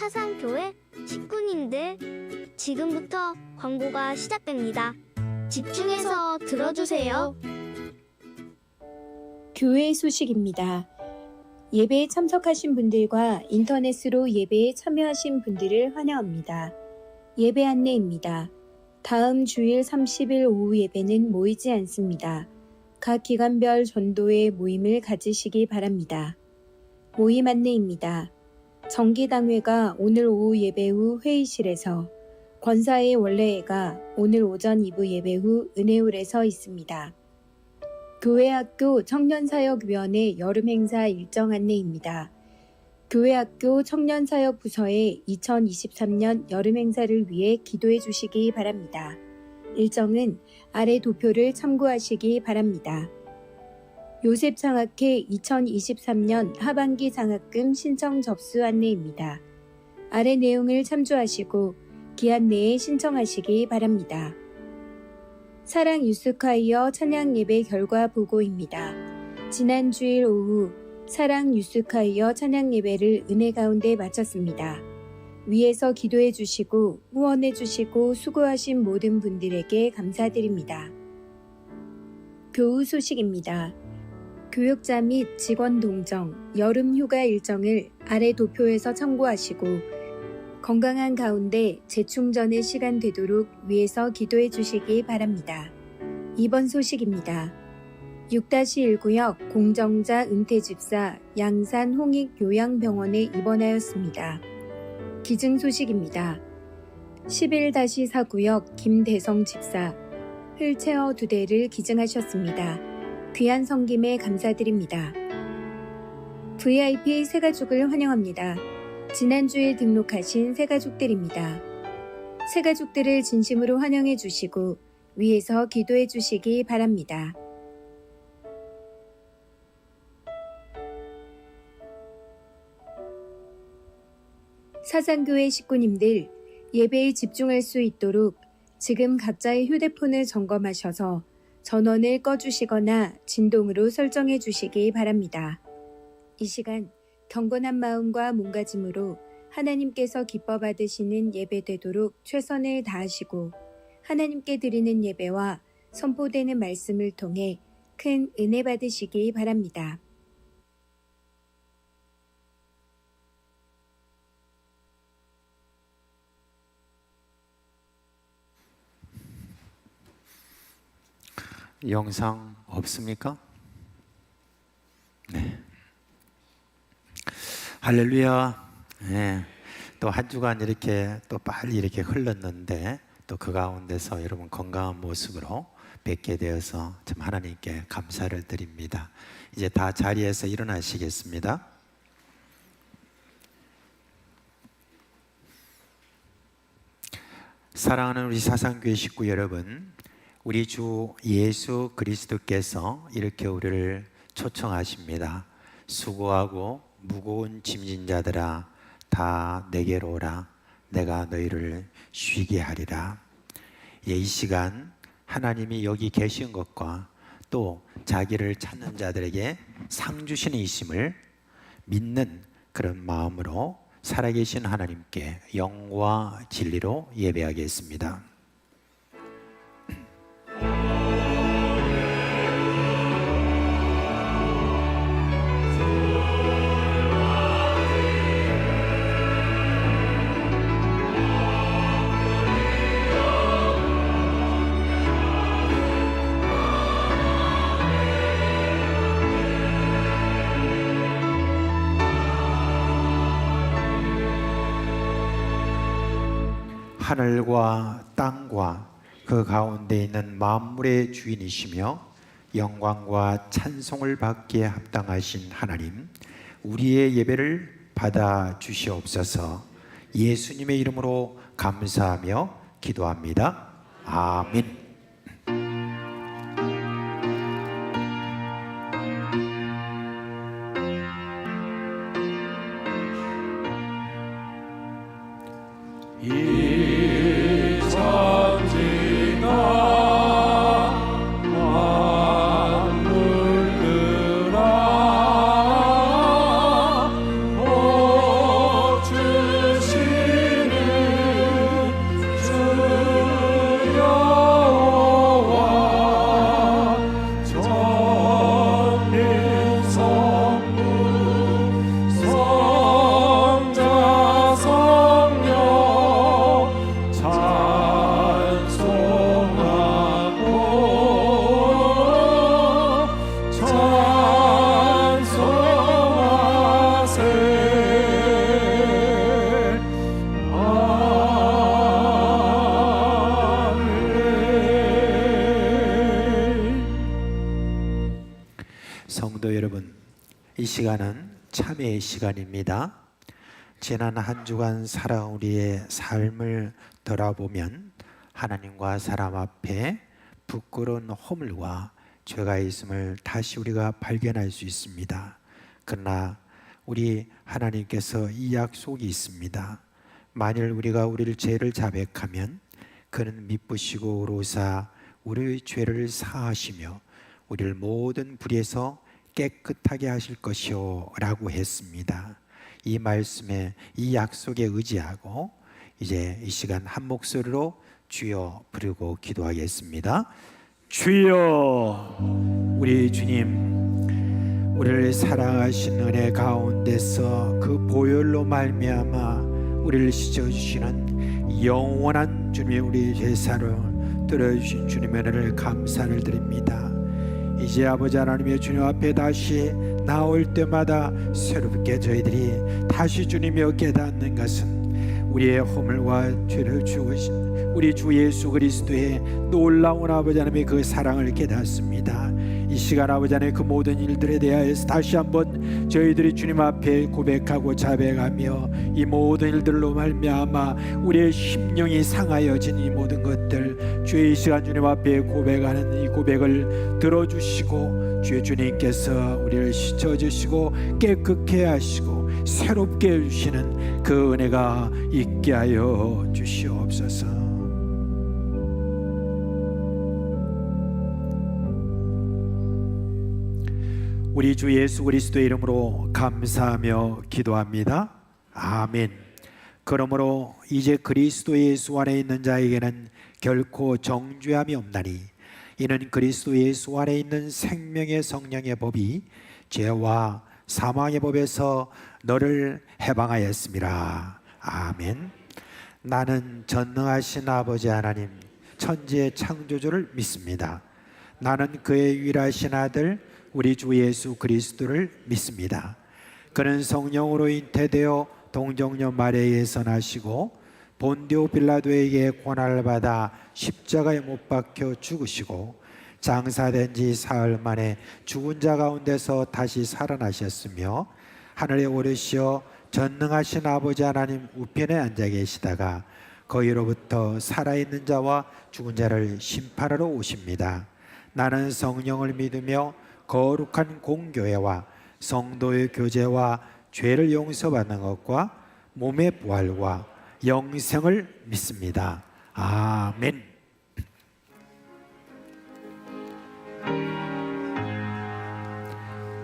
사상교회 식구님들, 지금부터 광고가 시작됩니다. 집중해서 들어주세요. 교회 소식입니다. 예배에 참석하신 분들과 인터넷으로 예배에 참여하신 분들을 환영합니다. 예배 안내입니다. 다음 주일 30일 오후 예배는 모이지 않습니다. 각 기관별 전도회 모임을 가지시기 바랍니다. 모임 안내입니다. 정기당회가 오늘 오후 예배 후 회의실에서, 권사의 원래회가 오늘 오전 2부 예배 후 은혜홀에서 있습니다. 교회학교 청년사역위원회 여름행사 일정 안내입니다. 교회학교 청년사역부서의 2023년 여름행사를 위해 기도해 주시기 바랍니다. 일정은 아래 도표를 참고하시기 바랍니다. 요셉장학회 2023년 하반기 장학금 신청 접수 안내입니다. 아래 내용을 참조하시고 기한 내에 신청하시기 바랍니다. 사랑 유스콰이어 찬양 예배 결과 보고입니다. 지난 주일 오후 사랑 유스콰이어 찬양 예배를 은혜 가운데 마쳤습니다. 위에서 기도해 주시고 후원해 주시고 수고하신 모든 분들에게 감사드립니다. 교우 소식입니다. 교육자 및 직원 동정, 여름 휴가 일정을 아래 도표에서 참고하시고 건강한 가운데 재충전의 시간 되도록 위에서 기도해 주시기 바랍니다. 이번 소식입니다. 6-1구역 공정자 은퇴집사 양산 홍익요양병원에 입원하였습니다. 기증 소식입니다. 11-4구역 김대성 집사 휠체어 2대를 기증하셨습니다. 귀한 섬김에 감사드립니다. VIP 새가족을 환영합니다. 지난주에 등록하신 새가족들입니다. 새가족들을 진심으로 환영해 주시고 위에서 기도해 주시기 바랍니다. 사상교회 식구님들, 예배에 집중할 수 있도록 지금 각자의 휴대폰을 점검하셔서 전원을 꺼주시거나 진동으로 설정해 주시기 바랍니다. 이 시간 경건한 마음과 몸가짐으로 하나님께서 기뻐 받으시는 예배 되도록 최선을 다하시고 하나님께 드리는 예배와 선포되는 말씀을 통해 큰 은혜 받으시기 바랍니다. 영상 없습니까? 네. 할렐루야. 네. 또 한 주간 이렇게 또 빨리 이렇게 흘렀는데 또 그 가운데서 여러분 건강한 모습으로 뵙게 되어서 참 하나님께 감사를 드립니다. 이제 다 자리에서 일어나시겠습니다. 사랑하는 우리 사상교회 식구 여러분, 우리 주 예수 그리스도께서 이렇게 우리를 초청하십니다. 수고하고 무거운 짐진 자들아 다 내게로 오라. 내가 너희를 쉬게 하리라. 이 시간 하나님이 여기 계신 것과 또 자기를 찾는 자들에게 상 주시는 이심을 믿는 그런 마음으로 살아계신 하나님께 영과 진리로 예배하겠습니다. 하늘과 땅과 그 가운데 있는 만물의 주인이시며 영광과 찬송을 받기에 합당하신 하나님, 우리의 예배를 받아 주시옵소서. 예수님의 이름으로 감사하며 기도합니다. 아멘. 주시 이 시간은 참회의 시간입니다. 지난 한 주간 살아온 우리의 삶을 돌아보면 하나님과 사람 앞에 부끄러운 허물과 죄가 있음을 다시 우리가 발견할 수 있습니다. 그러나 우리 하나님께서 이 약속이 있습니다. 만일 우리가 우리를 죄를 자백하면 그는 미쁘시고 의로사 우리의 죄를 사하시며 우리를 모든 불의에서 깨끗하게 하실 것이요 라고 했습니다. 이 말씀에, 이 약속에 의지하고 이제 이 시간 한 목소리로 주여 부르고 기도하겠습니다. 주여, 우리 주님, 우리를 사랑하신 은혜 가운데서 그 보혈로 말미암아 우리를 씻어주시는 영원한 주님의 우리 제사를 들어주신 주님의 은혜를 감사를 드립니다. 이제 아버지 하나님의 주님 앞에 다시 나올 때마다 새롭게 저희들이 다시 주님이여 깨닫는 것은 우리의 허물과 죄를 죽으신 우리 주 예수 그리스도의 놀라운 아버지 하나님의 그 사랑을 깨닫습니다. 이 시간 아버지 하나님의 그 모든 일들에 대하여서 다시 한번 저희들이 주님 앞에 고백하고 자백하며 이 모든 일들로 말미암아 우리의 심령이 상하여진 이 모든 것들 주의 이 시간 주님 앞에 고백하는 이 고백을 들어주시고 주의 주님께서 우리를 씻어주시고 깨끗게 하시고 새롭게 해주시는 그 은혜가 있게 하여 주시옵소서. 우리 주 예수 그리스도의 이름으로 감사하며 기도합니다. 아멘. 그러므로 이제 그리스도 예수 안에 있는 자에게는 결코 정죄함이 없나니 이는 그리스도 예수 안에 있는 생명의 성령의 법이 죄와 사망의 법에서 너를 해방하였습니다. 아멘. 나는 전능하신 아버지 하나님 천지의 창조주를 믿습니다. 나는 그의 유일하신 아들 우리 주 예수 그리스도를 믿습니다. 그는 성령으로 잉태되어 동정녀 마리아에서 나시고 본디오 빌라도에게 고난을 받아 십자가에 못 박혀 죽으시고 장사된 지 사흘 만에 죽은 자 가운데서 다시 살아나셨으며 하늘에 오르시어 전능하신 아버지 하나님 우편에 앉아 계시다가 거기로부터 살아있는 자와 죽은 자를 심판하러 오십니다. 나는 성령을 믿으며 거룩한 공교회와 성도의 교제와 죄를 용서받는 것과 몸의 부활과 영생을 믿습니다. 아멘.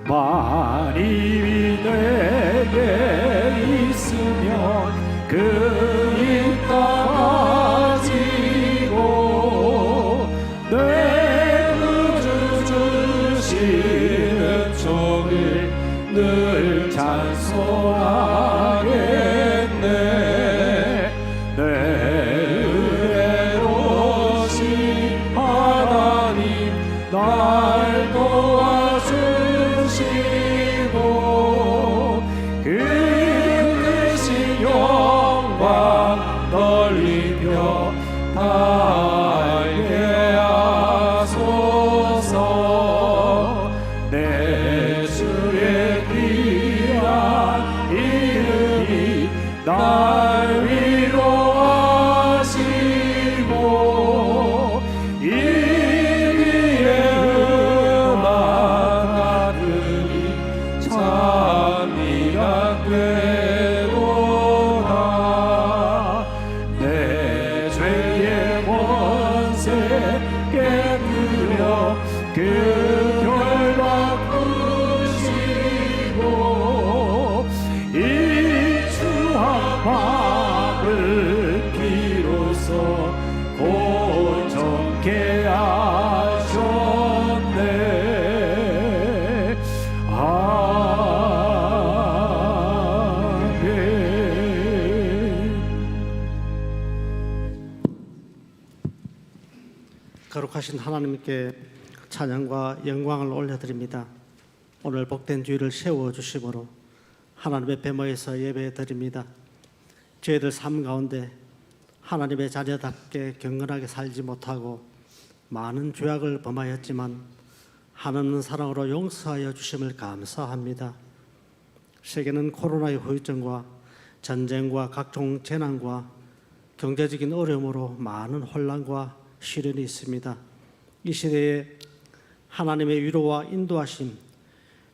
만일이 내게 있으면 그 입 가지고 내 구주 주시는 종을 늘 찬송하겠네. 내 은혜로우신 하나님 날 도와주시고 그 크신 영광 돌리며 달게 하소서. 내 주의 귀한 이름이 날 위로하시고 이 위에 음악 가득히 찬미가 되도다. 내 죄의 권세 깨뜨려 그 결박 부시고 이 추함을 비로소 고정케 하셨네. 아멘. 거룩하신 하나님께 찬양과 영광을 올려드립니다. 오늘 복된 주일을 세워주심으로 하나님 앞에 모여서 예배드립니다. 저희들 삶 가운데 하나님의 자녀답게 경건하게 살지 못하고 많은 죄악을 범하였지만 하나님 사랑으로 용서하여 주심을 감사합니다. 세계는 코로나의 후유증과 전쟁과 각종 재난과 경제적인 어려움으로 많은 혼란과 시련이 있습니다. 이 시대에 하나님의 위로와 인도하심,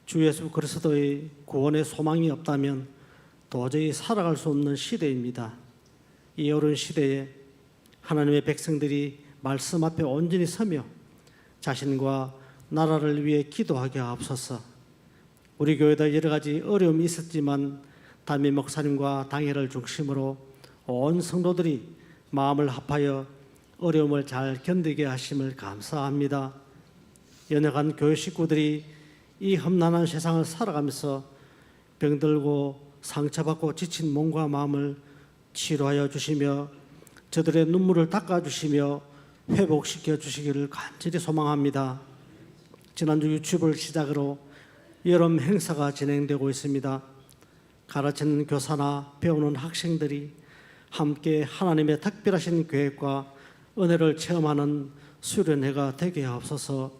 주 예수 그리스도의 구원의 소망이 없다면 도저히 살아갈 수 없는 시대입니다. 이 어려운 시대에 하나님의 백성들이 말씀 앞에 온전히 서며 자신과 나라를 위해 기도하게 하옵소서. 우리 교회도 여러 가지 어려움이 있었지만 담임 목사님과 당회를 중심으로 온 성도들이 마음을 합하여 어려움을 잘 견디게 하심을 감사합니다. 연약한 교회 식구들이 이 험난한 세상을 살아가면서 병들고 상처받고 지친 몸과 마음을 치료하여 주시며 저들의 눈물을 닦아주시며 회복시켜 주시기를 간절히 소망합니다. 지난주 유치부를 시작으로 여름 행사가 진행되고 있습니다. 가르치는 교사나 배우는 학생들이 함께 하나님의 특별하신 계획과 은혜를 체험하는 수련회가 되게 하옵소서.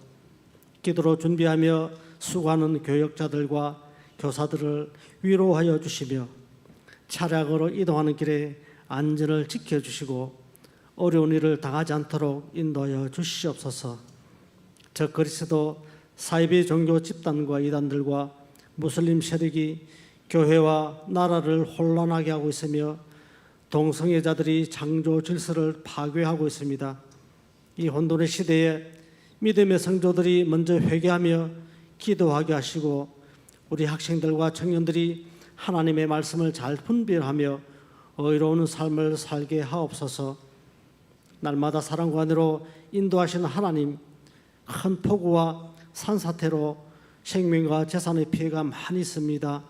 기도로 준비하며 수고하는 교역자들과 교사들을 위로하여 주시며 차량으로 이동하는 길에 안전을 지켜주시고 어려운 일을 당하지 않도록 인도하여 주시옵소서. 저 그리스도 사이비 종교 집단과 이단들과 무슬림 세력이 교회와 나라를 혼란하게 하고 있으며 동성애자들이 창조 질서를 파괴하고 있습니다. 이 혼돈의 시대에 믿음의 성도들이 먼저 회개하며 기도하게 하시고 우리 학생들과 청년들이 하나님의 말씀을 잘 분별하며 의로운 삶을 살게 하옵소서. 날마다 사랑과 은혜로 인도하시는 하나님, 큰 폭우와 산사태로 생명과 재산의 피해가 많이 있습니다.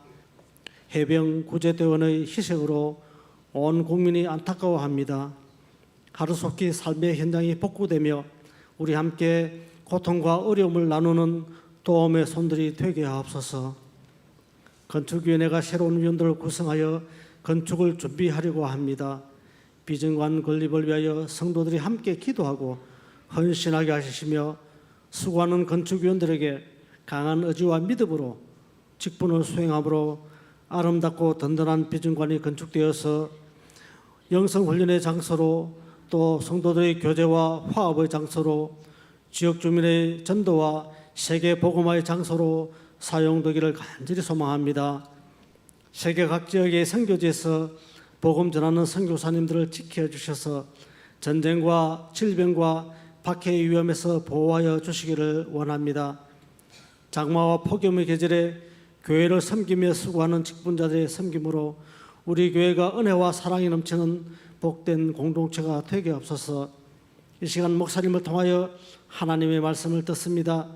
해병 구제대원의 희생으로 온 국민이 안타까워합니다. 하루속히 삶의 현장이 복구되며 우리 함께 고통과 어려움을 나누는 도움의 손들이 되게 하옵소서. 건축위원회가 새로운 위원들을 구성하여 건축을 준비하려고 합니다. 비전관 건립을 위하여 성도들이 함께 기도하고 헌신하게 하시며 수고하는 건축위원들에게 강한 의지와 믿음으로 직분을 수행함으로 아름답고 든든한 비전관이 건축되어서 영성훈련의 장소로 또 성도들의 교제와 화합의 장소로 지역 주민의 전도와 세계 복음화의 장소로 사용되기를 간절히 소망합니다. 세계 각 지역의 선교지에서 복음 전하는 선교사님들을 지켜주셔서 전쟁과 질병과 박해의 위험에서 보호하여 주시기를 원합니다. 장마와 폭염의 계절에 교회를 섬기며 수고하는 직분자들의 섬김으로 우리 교회가 은혜와 사랑이 넘치는 복된 공동체가 되게 없어서 이 시간 목사님을 통하여 하나님의 말씀을 듣습니다.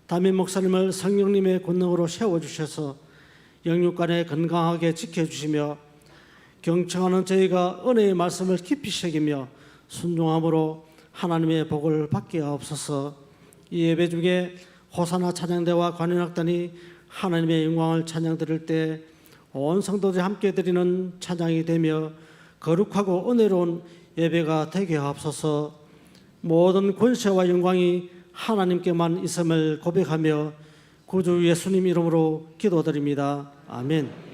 담임 목사님을 성령님의 권능으로 세워주셔서 영육간에 건강하게 지켜주시며 경청하는 저희가 은혜의 말씀을 깊이 새기며 순종함으로 하나님의 복을 받게 하옵소서. 이 예배 중에 호사나 찬양대와 관현악단이 하나님의 영광을 찬양 드릴 때 온 성도들이 함께 드리는 찬양이 되며 거룩하고 은혜로운 예배가 되게 하옵소서. 모든 권세와 영광이 하나님께만 있음을 고백하며 구주 예수님 이름으로 기도드립니다. 아멘.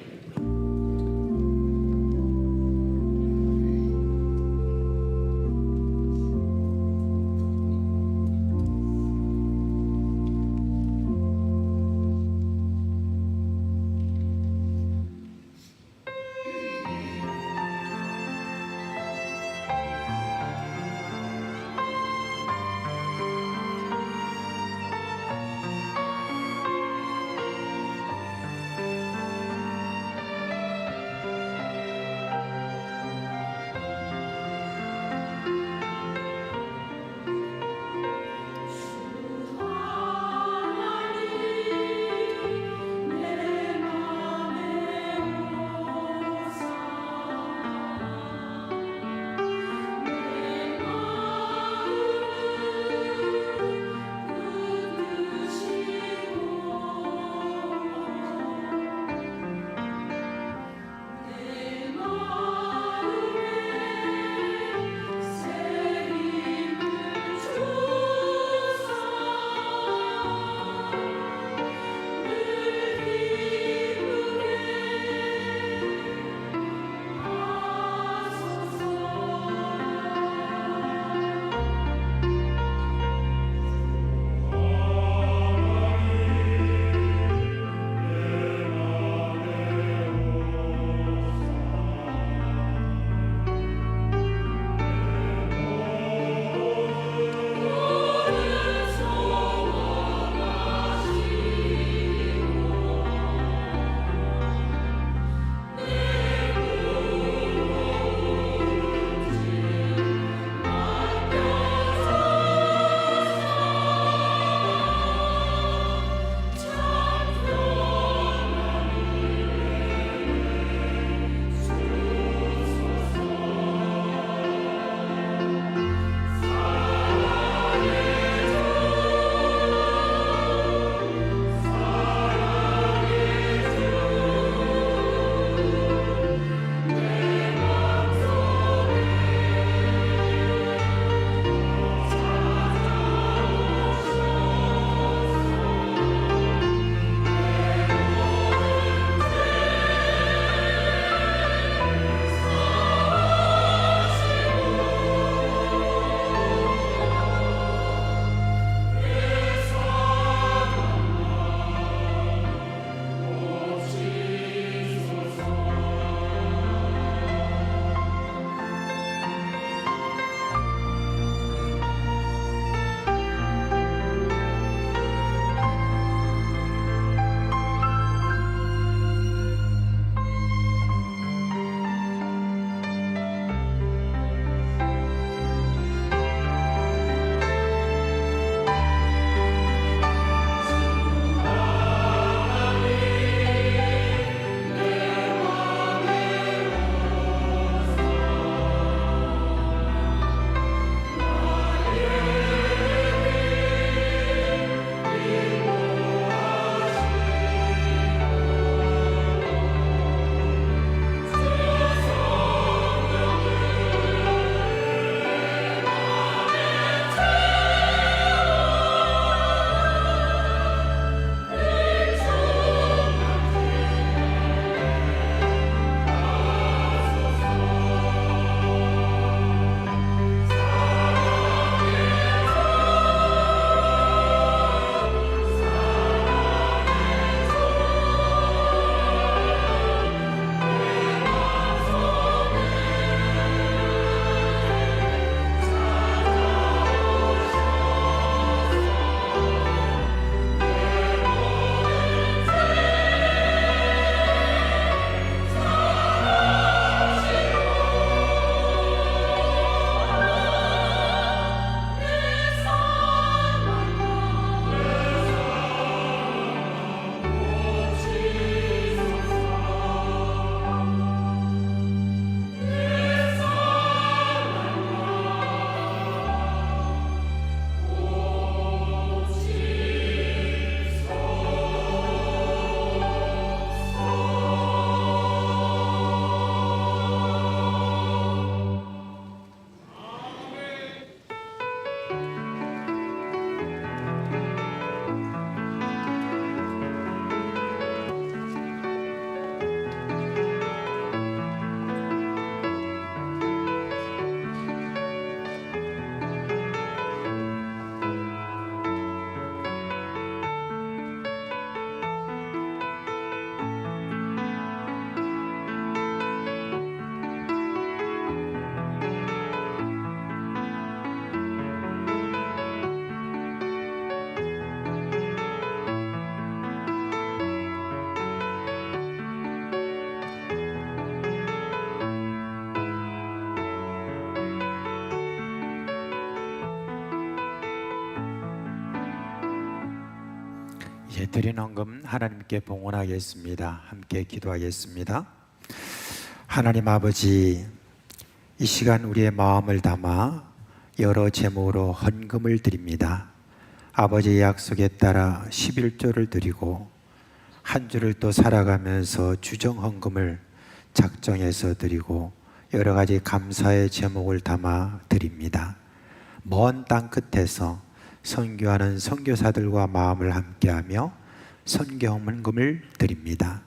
이제 드린 헌금 하나님께 봉헌하겠습니다. 함께 기도하겠습니다. 하나님 아버지, 이 시간 우리의 마음을 담아 여러 제목으로 헌금을 드립니다. 아버지의 약속에 따라 11조를 드리고 한 주를 또 살아가면서 주정 헌금을 작정해서 드리고 여러 가지 감사의 제목을 담아 드립니다. 먼 땅 끝에서 선교하는 선교사들과 마음을 함께하며 선교 헌금을 드립니다.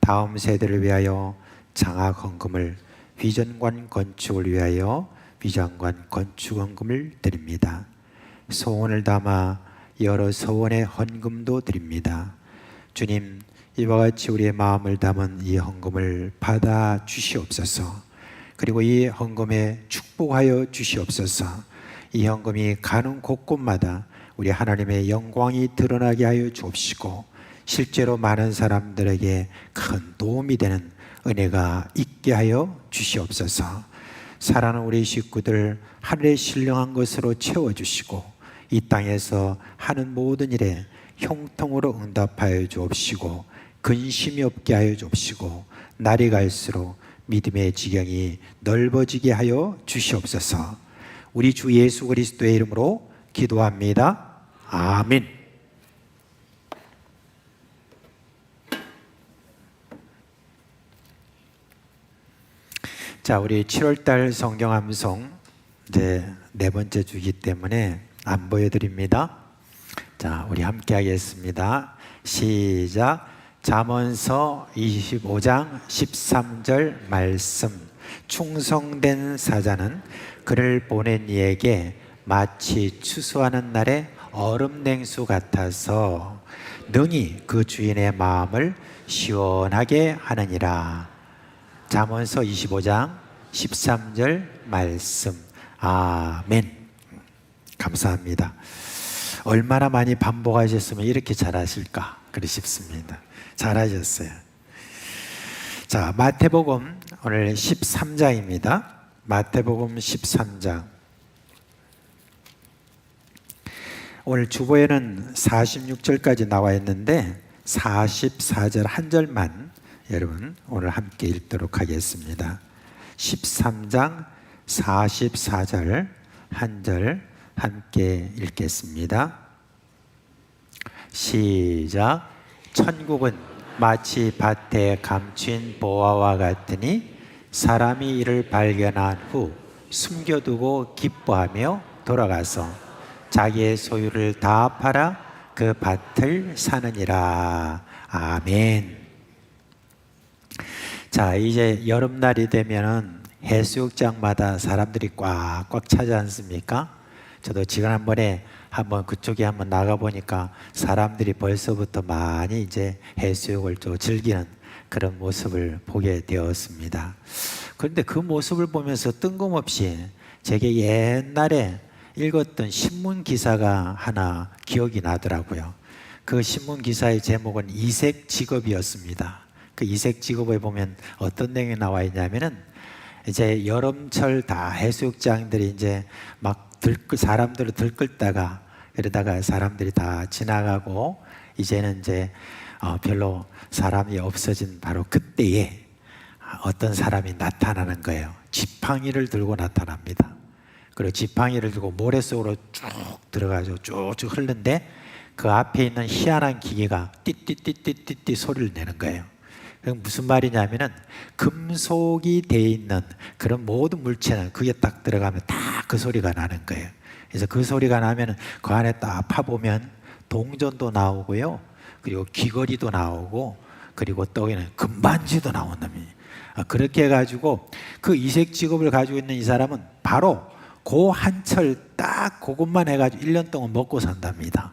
다음 세대를 위하여 장학 헌금을, 비전관 건축을 위하여 비전관 건축 헌금을 드립니다. 소원을 담아 여러 소원의 헌금도 드립니다. 주님, 이와 같이 우리의 마음을 담은 이 헌금을 받아 주시옵소서. 그리고 이 헌금에 축복하여 주시옵소서. 이 헌금이 가는 곳곳마다 우리 하나님의 영광이 드러나게 하여 주옵시고 실제로 많은 사람들에게 큰 도움이 되는 은혜가 있게 하여 주시옵소서. 사랑하는 우리 식구들 하늘에 신령한 것으로 채워주시고 이 땅에서 하는 모든 일에 형통으로 응답하여 주옵시고 근심이 없게 하여 주옵시고 날이 갈수록 믿음의 지경이 넓어지게 하여 주시옵소서. 우리 주 예수 그리스도의 이름으로 기도합니다. 아멘. 자, 우리 7월달 성경 암송 이제 네 번째 주기 때문에 안 보여드립니다. 자, 우리 함께 하겠습니다. 시작. 잠언서 25장 13절 말씀. 충성된 사자는 그를 보낸 이에게 마치 추수하는 날의 얼음 냉수 같아서 능히 그 주인의 마음을 시원하게 하느니라. 잠언서 25장 13절 말씀. 아멘. 감사합니다. 얼마나 많이 반복하셨으면 이렇게 잘하실까 그리 싶습니다. 잘하셨어요. 자, 마태복음 오늘 13장입니다. 마태복음 13장. 오늘 주보에는 46절까지 나와 있는데 44절 한 절만 여러분 오늘 함께 읽도록 하겠습니다. 13장 44절 한 절 함께 읽겠습니다. 시작. 천국은 마치 밭에 감춘 보화와 같으니 사람이 이를 발견한 후 숨겨두고 기뻐하며 돌아가서 자기의 소유를 다 팔아 그 밭을 사느니라. 아멘. 자, 이제 여름날이 되면은 해수욕장마다 사람들이 꽉꽉 차지 않습니까? 저도 지난번에 한번 그쪽에 한번 나가보니까 사람들이 벌써부터 많이 이제 해수욕을 좀 즐기는 그런 모습을 보게 되었습니다. 그런데 그 모습을 보면서 뜬금없이 제게 옛날에 읽었던 신문 기사가 하나 기억이 나더라고요. 그 신문 기사의 제목은 이색 직업이었습니다. 그 이색 직업에 보면 어떤 내용이 나와 있냐면은 이제 여름철 다 해수욕장들이 이제 막 사람들을 들끓다가 그러다가 사람들이 다 지나가고 이제는 이제 별로 사람이 없어진 바로 그때에 어떤 사람이 나타나는 거예요. 지팡이를 들고 나타납니다. 그리고 지팡이를 들고 모래 속으로 쭉 들어가죠. 쭉쭉 흐르는데 그 앞에 있는 희한한 기계가 띠띠띠띠띠띠 소리를 내는 거예요. 무슨 말이냐면은 금속이 돼 있는 그런 모든 물체는 그게 딱 들어가면 다 그 소리가 나는 거예요. 그래서 그 소리가 나면은 그 안에 딱 파보면 동전도 나오고요, 그리고 귀걸이도 나오고, 그리고 또 금반지도 나온 놈이. 그렇게 해가지고 그 이색 직업을 가지고 있는 이 사람은 바로 그 한철 딱 그것만 해가지고 1년 동안 먹고 산답니다.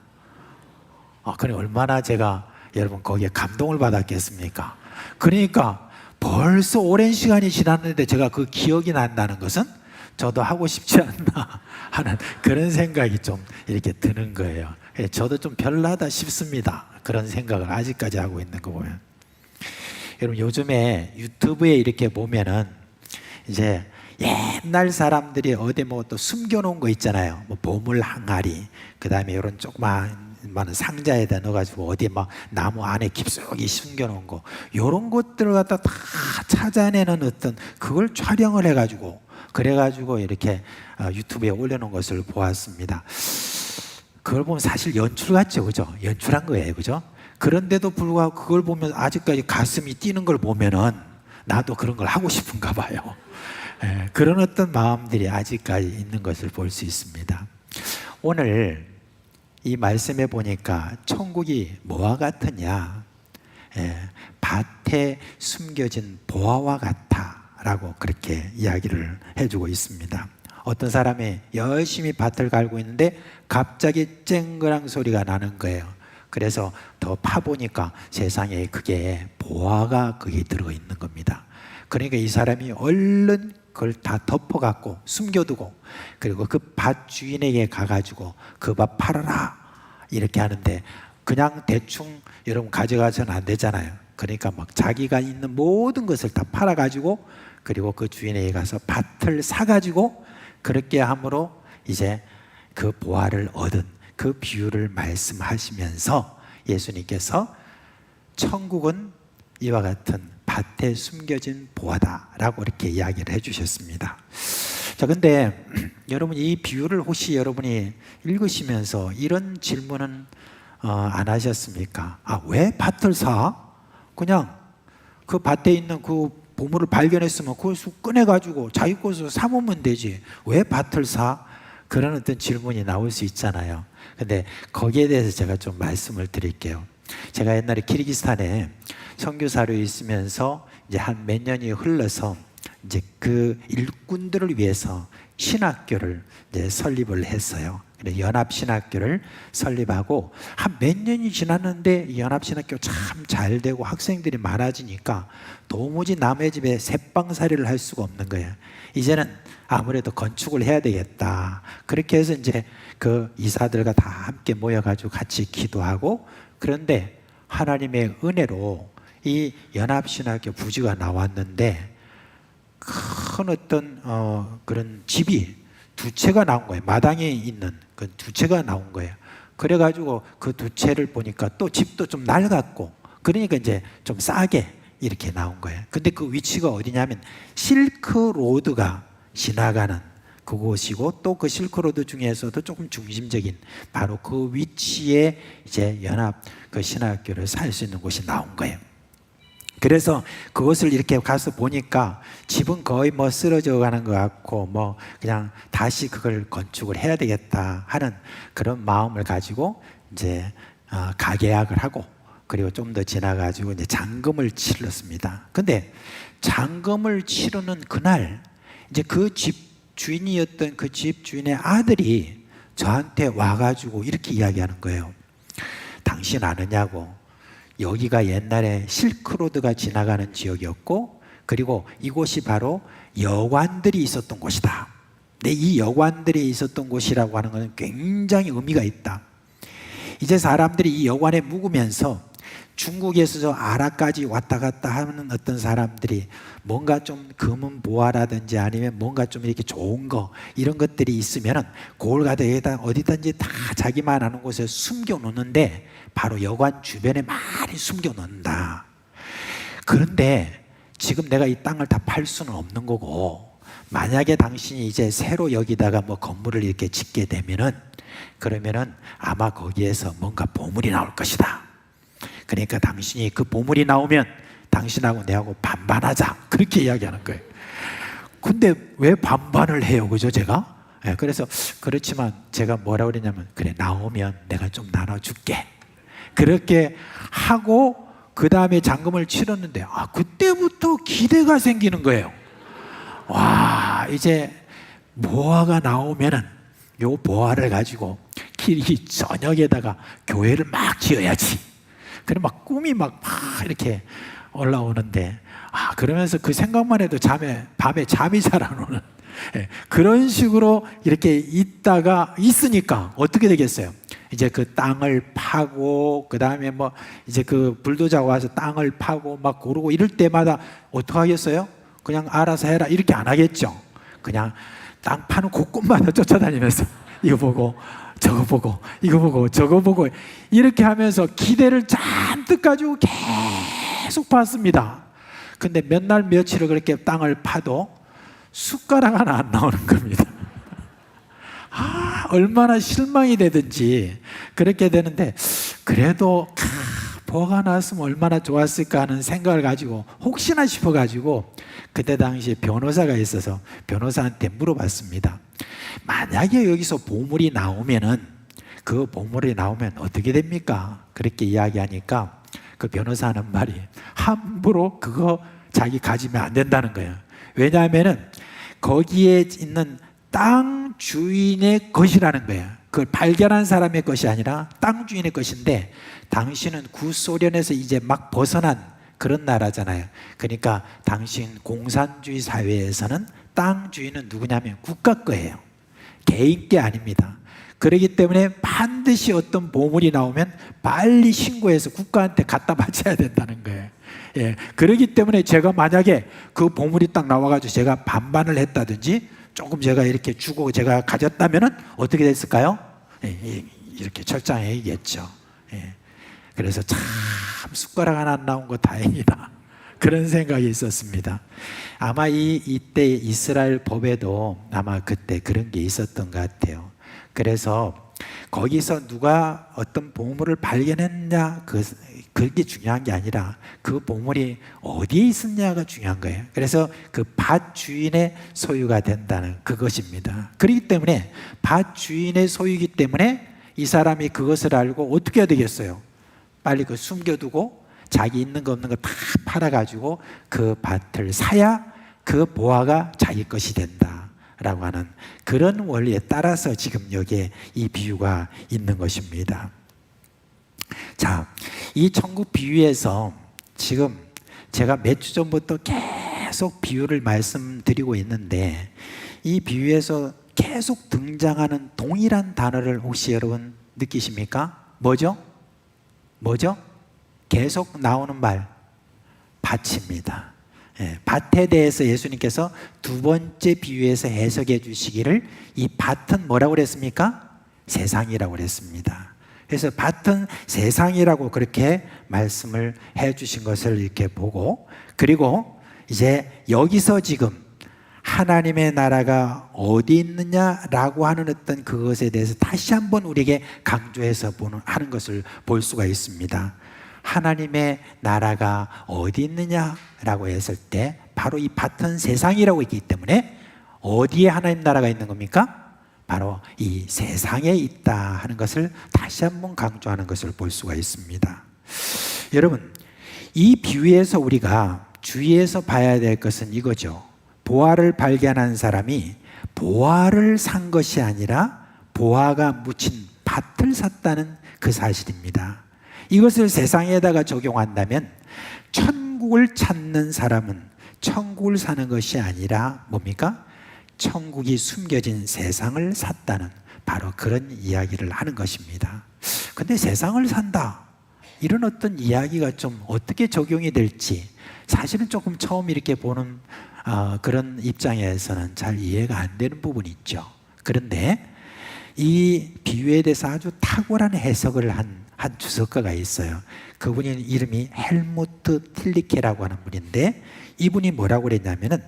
그래 얼마나 제가 여러분 거기에 감동을 받았겠습니까? 그러니까 벌써 오랜 시간이 지났는데 제가 그 기억이 난다는 것은 저도 하고 싶지 않나 하는 그런 생각이 좀 이렇게 드는 거예요. 저도 좀 별나다 싶습니다. 그런 생각을 아직까지 하고 있는 거 보면. 여러분 요즘에 유튜브에 이렇게 보면은 이제 옛날 사람들이 어디 뭐 또 숨겨놓은 거 있잖아요. 뭐 보물 항아리, 그 다음에 이런 조그만 많은 상자에다 넣어가지고 어디 막 나무 안에 깊숙이 숨겨놓은 거 이런 것들을 갖다 다 찾아내는 어떤 그걸 촬영을 해가지고 그래가지고 이렇게 유튜브에 올려놓은 것을 보았습니다. 그걸 보면 사실 연출 같죠, 그죠? 연출한 거예요, 그죠? 그런데도 불구하고 그걸 보면 아직까지 가슴이 뛰는 걸 보면은 나도 그런 걸 하고 싶은가 봐요. 예, 그런 어떤 마음들이 아직까지 있는 것을 볼 수 있습니다. 오늘 이 말씀에 보니까 천국이 뭐와 같으냐? 예, 밭에 숨겨진 보화와 같아 라고 그렇게 이야기를 해주고 있습니다. 어떤 사람이 열심히 밭을 갈고 있는데 갑자기 쨍그랑 소리가 나는 거예요. 그래서 더 파보니까 세상에 그게 보화가 거기 들어있는 겁니다. 그러니까 이 사람이 얼른 그걸 다 덮어갖고 숨겨두고 그리고 그 밭 주인에게 가가지고 그 밭 팔아라 이렇게 하는데 그냥 대충 여러분 가져가서는 안 되잖아요. 그러니까 막 자기가 있는 모든 것을 다 팔아가지고 그리고 그 주인에게 가서 밭을 사가지고 그렇게 함으로 이제 그 보화를 얻은 그 비유를 말씀하시면서 예수님께서 천국은 이와 같은 밭에 숨겨진 보화다라고 이렇게 이야기를 해주셨습니다. 자, 근데 여러분 이 비유를 혹시 여러분이 읽으시면서 이런 질문은 안 하셨습니까? 왜 밭을 사? 그냥 그 밭에 있는 그 보물을 발견했으면 그걸 쑥 꺼내가지고 자기 것으로 삼으면 되지. 왜 밭을 사? 그런 어떤 질문이 나올 수 있잖아요. 근데 거기에 대해서 제가 좀 말씀을 드릴게요. 제가 옛날에 키르기스탄에 선교사로 있으면서 이제 한 몇 년이 흘러서 이제 그 일꾼들을 위해서 신학교를 이제 설립을 했어요. 그래서 연합신학교를 설립하고 한 몇 년이 지났는데 이 연합신학교 참 잘 되고 학생들이 많아지니까 도무지 남의 집에 새빵살이를 할 수가 없는 거예요. 이제는 아무래도 건축을 해야 되겠다. 그렇게 해서 이제 그 이사들과 다 함께 모여가지고 같이 기도하고 그런데 하나님의 은혜로 이 연합신학교 부지가 나왔는데 큰 어떤 그런 집이 두 채가 나온 거예요. 마당에 있는 그 두 채가 나온 거예요. 그래가지고 그 두 채를 보니까 또 집도 좀 낡았고 그러니까 이제 좀 싸게 이렇게 나온 거예요. 근데 그 위치가 어디냐면 실크로드가 지나가는 그곳이고 또 그 실크로드 중에서도 조금 중심적인 바로 그 위치에 이제 연합 그 신학교를 살 수 있는 곳이 나온 거예요. 그래서 그것을 이렇게 가서 보니까 집은 거의 뭐 쓰러져 가는 것 같고 뭐 그냥 다시 그걸 건축을 해야 되겠다 하는 그런 마음을 가지고 이제 가계약을 하고 그리고 좀 더 지나가지고 이제 잔금을 치렀습니다. 근데 잔금을 치르는 그날 이제 그 집 주인이었던 그 집 주인의 아들이 저한테 와가지고 이렇게 이야기하는 거예요. 당신 아느냐고. 여기가 옛날에 실크로드가 지나가는 지역이었고 그리고 이곳이 바로 여관들이 있었던 곳이다. 근데 이 여관들이 있었던 곳이라고 하는 것은 굉장히 의미가 있다. 이제 사람들이 이 여관에 묵으면서 중국에서 저 아라까지 왔다 갔다 하는 어떤 사람들이 뭔가 좀 금은 보화라든지 아니면 뭔가 좀 이렇게 좋은 거 이런 것들이 있으면은 그걸 가다 어디든지 다 자기만 아는 곳에 숨겨 놓는데 바로 여관 주변에 많이 숨겨 놓는다. 그런데 지금 내가 이 땅을 다 팔 수는 없는 거고 만약에 당신이 이제 새로 여기다가 뭐 건물을 이렇게 짓게 되면은 그러면은 아마 거기에서 뭔가 보물이 나올 것이다. 그러니까 당신이 그 보물이 나오면 당신하고 내하고 반반하자 그렇게 이야기하는 거예요. 근데 왜 반반을 해요, 그죠 제가? 네, 그래서 그렇지만 제가 뭐라고 그랬냐면 그래 나오면 내가 좀 나눠줄게 그렇게 하고 그 다음에 잔금을 치렀는데 그때부터 기대가 생기는 거예요. 와 이제 보화가 나오면은 요 보화를 가지고 이 저녁에다가 교회를 막 지어야지. 그래 막 꿈이 막 이렇게 올라오는데 그러면서 그 생각만 해도 밤에 잠이 잘 안 오는 그런 식으로 이렇게 있으니까 어떻게 되겠어요? 이제 그 땅을 파고 그 다음에 뭐 이제 그 불도자가 와서 땅을 파고 막 고르고 이럴 때마다 어떻게 하겠어요? 그냥 알아서 해라 이렇게 안 하겠죠. 그냥 땅 파는 곳곳마다 쫓아다니면서 이거 보고 저거 보고 이거 보고 저거 보고 이렇게 하면서 기대를 잔뜩 가지고 계속 봤습니다. 근데 몇 날 며칠을 그렇게 땅을 파도 숟가락 하나 안 나오는 겁니다. 얼마나 실망이 되든지 그렇게 되는데, 그래도 보아가 나왔으면 얼마나 좋았을까 하는 생각을 가지고 혹시나 싶어가지고 그때 당시에 변호사가 있어서 변호사한테 물어봤습니다. 만약에 여기서 보물이 나오면은, 그 보물이 나오면 어떻게 됩니까? 그렇게 이야기하니까 그 변호사 하는 말이, 함부로 그거 자기 가지면 안 된다는 거예요. 왜냐하면은 거기에 있는 땅 주인의 것이라는 거예요. 그걸 발견한 사람의 것이 아니라 땅 주인의 것인데, 당신은 구소련에서 이제 막 벗어난 그런 나라잖아요. 그러니까 당신 공산주의 사회에서는 땅 주인은 누구냐면 국가 거예요. 개인 게 아닙니다. 그렇기 때문에 반드시 어떤 보물이 나오면 빨리 신고해서 국가한테 갖다 바쳐야 된다는 거예요. 예, 그렇기 때문에 제가 만약에 그 보물이 딱 나와가지고 제가 반반을 했다든지 조금 제가 이렇게 주고 제가 가졌다면은 어떻게 됐을까요? 예, 이렇게 철장해야겠죠. 예, 그래서 참 숟가락 하나 안 나온 거 다행이다, 그런 생각이 있었습니다. 아마 이때 이스라엘 법에도 아마 그때 그런 게 있었던 것 같아요. 그래서 거기서 누가 어떤 보물을 발견했냐, 그게 중요한 게 아니라 그 보물이 어디에 있었냐가 중요한 거예요. 그래서 그 밭 주인의 소유가 된다는 그것입니다. 그렇기 때문에 밭 주인의 소유이기 때문에 이 사람이 그것을 알고 어떻게 해야 되겠어요? 빨리 그 숨겨두고 자기 있는 거 없는 거 다 팔아가지고 그 밭을 사야 그 보화가 자기 것이 된다라고 하는 그런 원리에 따라서 지금 여기에 이 비유가 있는 것입니다. 자, 이 천국 비유에서 지금 제가 몇 주 전부터 계속 비유를 말씀드리고 있는데, 이 비유에서 계속 등장하는 동일한 단어를 혹시 여러분 느끼십니까? 뭐죠? 뭐죠? 계속 나오는 말, 밭입니다. 예, 밭에 대해서 예수님께서 두 번째 비유에서 해석해 주시기를, 이 밭은 뭐라고 그랬습니까? 세상이라고 그랬습니다. 그래서 밭은 세상이라고 그렇게 말씀을 해 주신 것을 이렇게 보고, 그리고 이제 여기서 지금 하나님의 나라가 어디 있느냐라고 하는 어떤 그것에 대해서 다시 한번 우리에게 강조해서 하는 것을 볼 수가 있습니다. 하나님의 나라가 어디 있느냐라고 했을 때 바로 이 밭은 세상이라고 있기 때문에 어디에 하나님 나라가 있는 겁니까? 바로 이 세상에 있다 하는 것을 다시 한번 강조하는 것을 볼 수가 있습니다. 여러분, 이 비유에서 우리가 주의해서 봐야 될 것은 이거죠. 보화를 발견한 사람이 보화를 산 것이 아니라 보화가 묻힌 밭을 샀다는 그 사실입니다. 이것을 세상에다가 적용한다면 천국을 찾는 사람은 천국을 사는 것이 아니라 뭡니까? 천국이 숨겨진 세상을 샀다는 바로 그런 이야기를 하는 것입니다. 근데 세상을 산다, 이런 어떤 이야기가 좀 어떻게 적용이 될지 사실은 조금 처음 이렇게 보는 그런 입장에서는 잘 이해가 안 되는 부분이 있죠. 그런데 이 비유에 대해서 아주 탁월한 해석을 한 주석가가 있어요. 그분이 이름이 헬무트 틸리케라고 하는 분인데, 이분이 뭐라고 그랬냐면은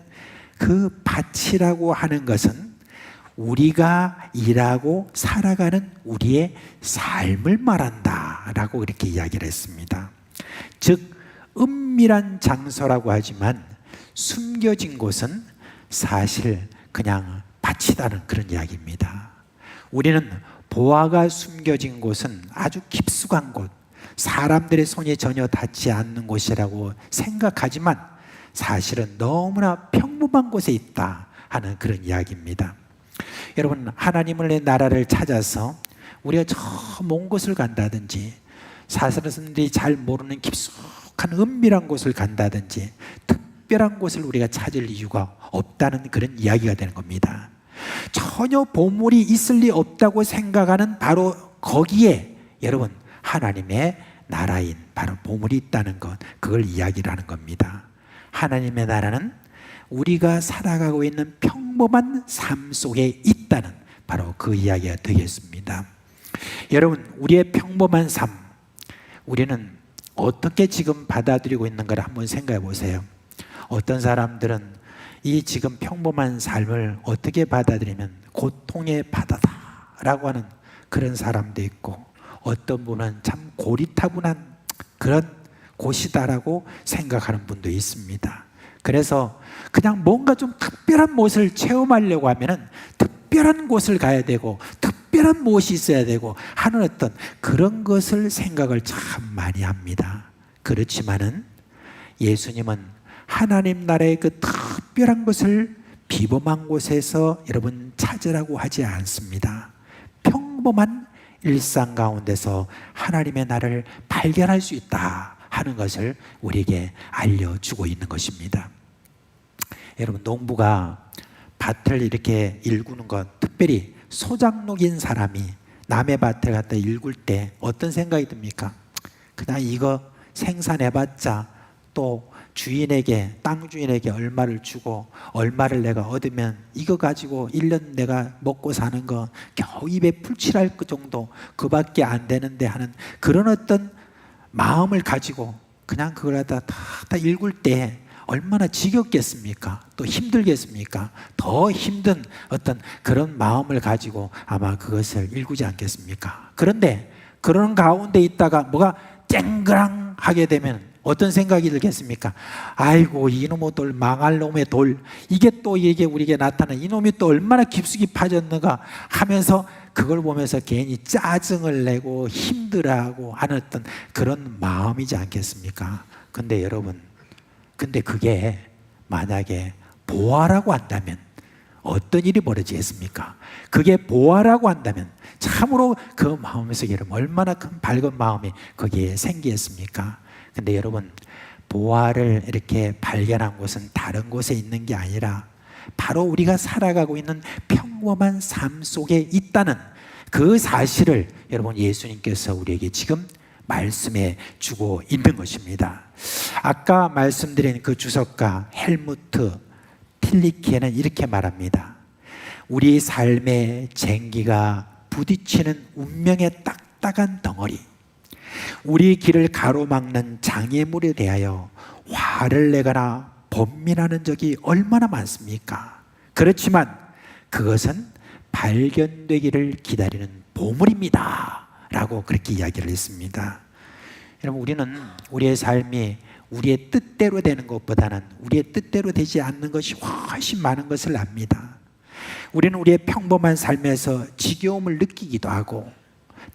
그 밭이라고 하는 것은 우리가 일하고 살아가는 우리의 삶을 말한다라고 이렇게 이야기를 했습니다. 즉 은밀한 장소라고 하지만 숨겨진 곳은 사실 그냥 밭이라는 그런 이야기입니다. 우리는 보화가 숨겨진 곳은 아주 깊숙한 곳, 사람들의 손이 전혀 닿지 않는 곳이라고 생각하지만 사실은 너무나 평범한 곳에 있다 하는 그런 이야기입니다. 여러분, 하나님의 나라를 찾아서 우리가 저 먼 곳을 간다든지, 사람들이 잘 모르는 깊숙한 은밀한 곳을 간다든지 특별한 곳을 우리가 찾을 이유가 없다는 그런 이야기가 되는 겁니다. 전혀 보물이 있을 리 없다고 생각하는 바로 거기에 여러분 하나님의 나라인 바로 보물이 있다는 것, 그걸 이야기를 하는 겁니다. 하나님의 나라는 우리가 살아가고 있는 평범한 삶 속에 있다는 바로 그 이야기가 되겠습니다. 여러분, 우리의 평범한 삶, 우리는 어떻게 지금 받아들이고 있는가를 한번 생각해 보세요. 어떤 사람들은 이 지금 평범한 삶을 어떻게 받아들이면 고통의 바다다라고 하는 그런 사람도 있고, 어떤 분은 참 고리타분한 그런 곳이다라고 생각하는 분도 있습니다. 그래서 그냥 뭔가 좀 특별한 무엇을 체험하려고 하면은 특별한 곳을 가야 되고 특별한 무엇이 있어야 되고 하는 어떤 그런 것을 생각을 참 많이 합니다. 그렇지만은 예수님은 하나님 나라의 그 특별한 것을 비범한 곳에서 여러분 찾으라고 하지 않습니다. 평범한 일상 가운데서 하나님의 나라를 발견할 수 있다 하는 것을 우리에게 알려주고 있는 것입니다. 여러분, 농부가 밭을 이렇게 일구는 것, 특별히 소작농인 사람이 남의 밭을 갖다 일굴 때 어떤 생각이 듭니까? 그냥 이거 생산해봤자 또 주인에게, 땅 주인에게 얼마를 주고 얼마를 내가 얻으면 이거 가지고 1년 내가 먹고 사는 거 겨우 입에 풀칠할 그 정도, 그밖에 안 되는데 하는 그런 어떤 마음을 가지고 그냥 그걸 갖다 다 일굴 때 얼마나 지겹겠습니까? 또 힘들겠습니까? 더 힘든 어떤 그런 마음을 가지고 아마 그것을 일구지 않겠습니까? 그런데 그런 가운데 있다가 뭐가 쨍그랑하게 되면 어떤 생각이 들겠습니까? 아이고, 이놈의 돌, 망할 놈의 돌, 이게 또 이게 우리에게 나타나는 이놈이 또 얼마나 깊숙이 파졌는가 하면서 그걸 보면서 괜히 짜증을 내고 힘들어하고 하는 어떤 그런 마음이지 않겠습니까? 근데 여러분, 근데 그게 만약에 보화라고 한다면 어떤 일이 벌어지겠습니까? 그게 보화라고 한다면 참으로 그 마음에서 여러분 얼마나 큰 밝은 마음이 거기에 생기겠습니까? 근데 여러분, 보화를 이렇게 발견한 곳은 다른 곳에 있는 게 아니라 바로 우리가 살아가고 있는 평범한 삶 속에 있다는 그 사실을 여러분 예수님께서 우리에게 지금 말씀해 주고 있는 것입니다. 아까 말씀드린 그 주석가 헬무트 틸리케는 이렇게 말합니다. 우리 삶의 쟁기가 부딪히는 운명의 딱딱한 덩어리, 우리 길을 가로막는 장애물에 대하여 화를 내거나 번민하는 적이 얼마나 많습니까? 그렇지만 그것은 발견되기를 기다리는 보물입니다 라고 그렇게 이야기를 했습니다. 여러분, 우리는 우리의 삶이 우리의 뜻대로 되는 것보다는 우리의 뜻대로 되지 않는 것이 훨씬 많은 것을 압니다. 우리는 우리의 평범한 삶에서 지겨움을 느끼기도 하고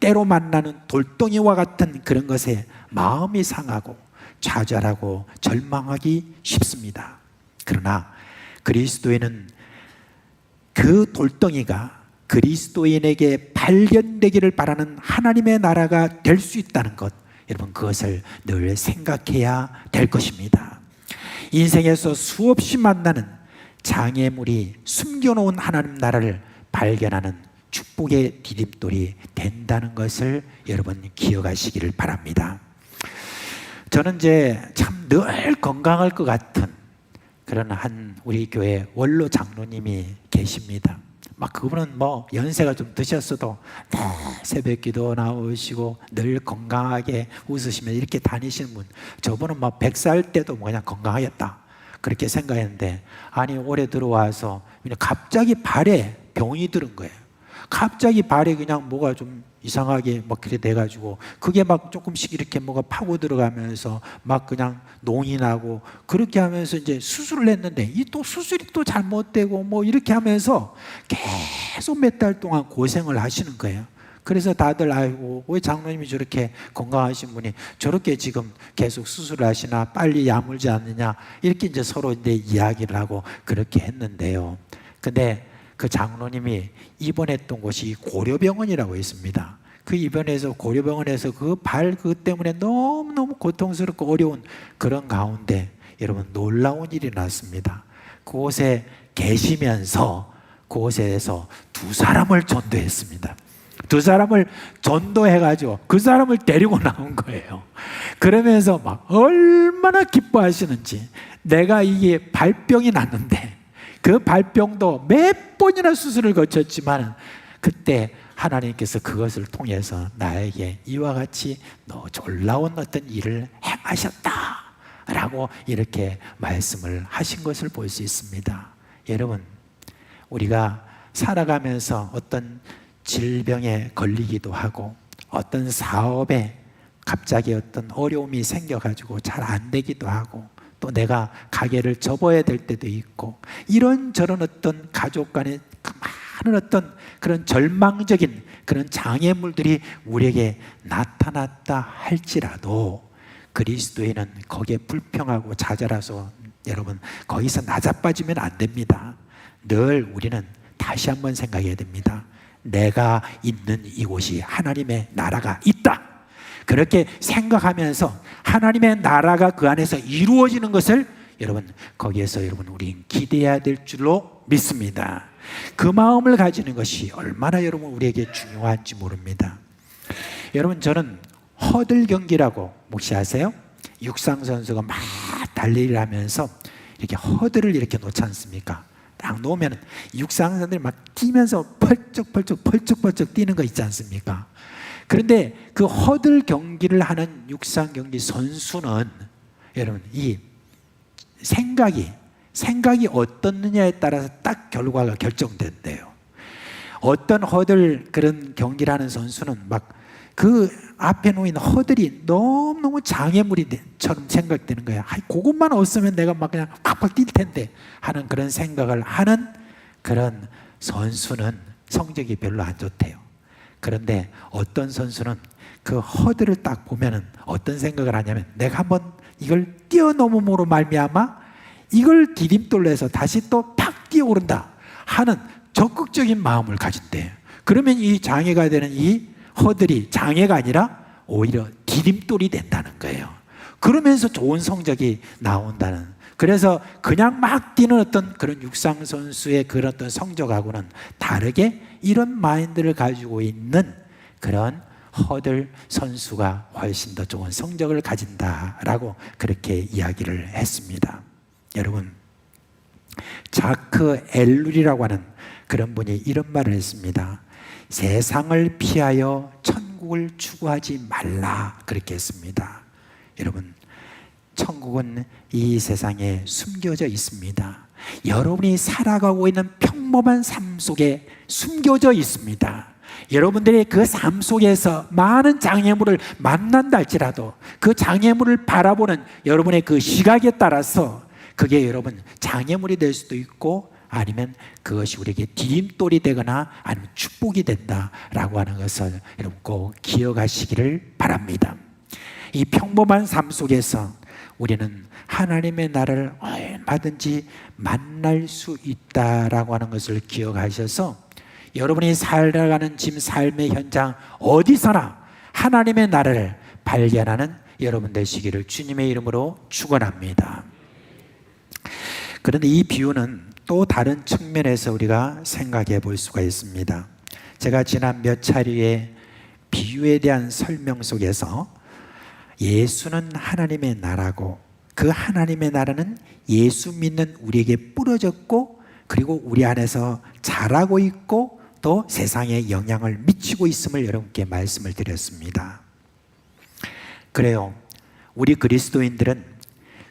때로 만나는 돌덩이와 같은 그런 것에 마음이 상하고 좌절하고 절망하기 쉽습니다. 그러나 그리스도인은 그 돌덩이가 그리스도인에게 발견되기를 바라는 하나님의 나라가 될 수 있다는 것, 여러분 그것을 늘 생각해야 될 것입니다. 인생에서 수없이 만나는 장애물이 숨겨놓은 하나님 나라를 발견하는 축복의 디딤돌이 된다는 것을 여러분 기억하시기를 바랍니다. 저는 이제 참 늘 건강할 것 같은 그런 한 우리 교회 원로 장로님이 계십니다. 막 그분은 뭐 연세가 좀 드셨어도 새벽 기도 나오시고 늘 건강하게 웃으시며 이렇게 다니시는 분. 저분은 막 100살 때도 뭐 그냥 건강하겠다 그렇게 생각했는데, 아니 올해 들어와서 그냥 갑자기 발에 병이 들은 거예요. 갑자기 발에 그냥 뭐가 좀 이상하게 막 그래 돼가지고 그게 막 조금씩 이렇게 뭐가 파고 들어가면서 막 그냥 농이 나고 그렇게 하면서 이제 수술을 했는데 이 또 수술이 또 잘못되고 뭐 이렇게 하면서 계속 몇 달 동안 고생을 하시는 거예요. 그래서 다들 아이고 왜 장로님이 저렇게 건강하신 분이 저렇게 지금 계속 수술을 하시나 빨리 야물지 않느냐 이렇게 이제 서로 이제 이야기를 하고 그렇게 했는데요. 근데 그 장로님이 입원했던 곳이 고려병원이라고 있습니다. 그 입원해서 고려병원에서 그 발 그것 때문에 너무너무 고통스럽고 어려운 그런 가운데 여러분 놀라운 일이 났습니다. 그곳에 계시면서 그곳에서 두 사람을 전도했습니다. 두 사람을 전도해가지고 그 사람을 데리고 나온 거예요. 그러면서 막 얼마나 기뻐하시는지, 내가 이게 발병이 났는데 그 발병도 몇 번이나 수술을 거쳤지만 그때 하나님께서 그것을 통해서 나에게 이와 같이 놀라운 어떤 일을 행하셨다 라고 이렇게 말씀을 하신 것을 볼 수 있습니다. 여러분, 우리가 살아가면서 어떤 질병에 걸리기도 하고 어떤 사업에 갑자기 어떤 어려움이 생겨가지고 잘 안 되기도 하고 또 내가 가게를 접어야 될 때도 있고 이런저런 어떤 가족 간의 그 많은 어떤 그런 절망적인 그런 장애물들이 우리에게 나타났다 할지라도 그리스도인은 거기에 불평하고 좌절해서 여러분 거기서 낮아빠지면 안 됩니다. 늘 우리는 다시 한번 생각해야 됩니다. 내가 있는 이곳이 하나님의 나라가 있다. 그렇게 생각하면서 하나님의 나라가 그 안에서 이루어지는 것을 여러분 거기에서 여러분 우린 기대해야 될 줄로 믿습니다. 그 마음을 가지는 것이 얼마나 여러분 우리에게 중요한지 모릅니다. 여러분 저는 허들 경기라고 혹시 아세요? 육상 선수가 막 달리기를 하면서 이렇게 허들을 이렇게 놓지 않습니까? 딱 놓으면 육상 선수들이 막 뛰면서 펄쩍 뛰는 거 있지 않습니까? 그런데 그 허들 경기를 하는 육상 경기 선수는 여러분 이 생각이 어떻느냐에 따라서 딱 결과가 결정된대요. 어떤 허들 그런 경기를 하는 선수는 막 그 앞에 놓인 허들이 너무너무 장애물이처럼 생각되는 거예요. 그것만 없으면 내가 막 그냥 팍팍 뛸 텐데 하는 그런 생각을 하는 그런 선수는 성적이 별로 안 좋대요. 그런데 어떤 선수는 그 허들을 딱 보면은 어떤 생각을 하냐면 내가 한번 이걸 뛰어넘음으로 말미암아 이걸 디딤돌로 해서 다시 또 팍 뛰어오른다 하는 적극적인 마음을 가진대요. 그러면 이 장애가 되는 이 허들이 장애가 아니라 오히려 디딤돌이 된다는 거예요. 그러면서 좋은 성적이 나온다는. 그래서 그냥 막 뛰는 어떤 그런 육상 선수의 그런 어떤 성적하고는 다르게 이런 마인드를 가지고 있는 그런 허들 선수가 훨씬 더 좋은 성적을 가진다라고 그렇게 이야기를 했습니다. 여러분, 자크 엘룰이라고 하는 그런 분이 이런 말을 했습니다. 세상을 피하여 천국을 추구하지 말라 그렇게 했습니다. 여러분, 천국은 이 세상에 숨겨져 있습니다. 여러분이 살아가고 있는 평범한 삶 속에 숨겨져 있습니다. 여러분들이 그 삶 속에서 많은 장애물을 만난다 할지라도 그 장애물을 바라보는 여러분의 그 시각에 따라서 그게 여러분 장애물이 될 수도 있고 아니면 그것이 우리에게 디딤돌이 되거나 아니면 축복이 된다라고 하는 것을 여러분 꼭 기억하시기를 바랍니다. 이 평범한 삶 속에서 우리는 하나님의 나라를 얼마든지 만날 수 있다라고 하는 것을 기억하셔서 여러분이 살아가는 지금 삶의 현장 어디서나 하나님의 나라를 발견하는 여러분 되시기를 주님의 이름으로 축원합니다. 그런데 이 비유는 또 다른 측면에서 우리가 생각해 볼 수가 있습니다. 제가 지난 몇 차례의 비유에 대한 설명 속에서 예수는 하나님의 나라고 그 하나님의 나라는 예수 믿는 우리에게 뿌려졌고 그리고 우리 안에서 자라고 있고 또 세상에 영향을 미치고 있음을 여러분께 말씀을 드렸습니다. 그래요. 우리 그리스도인들은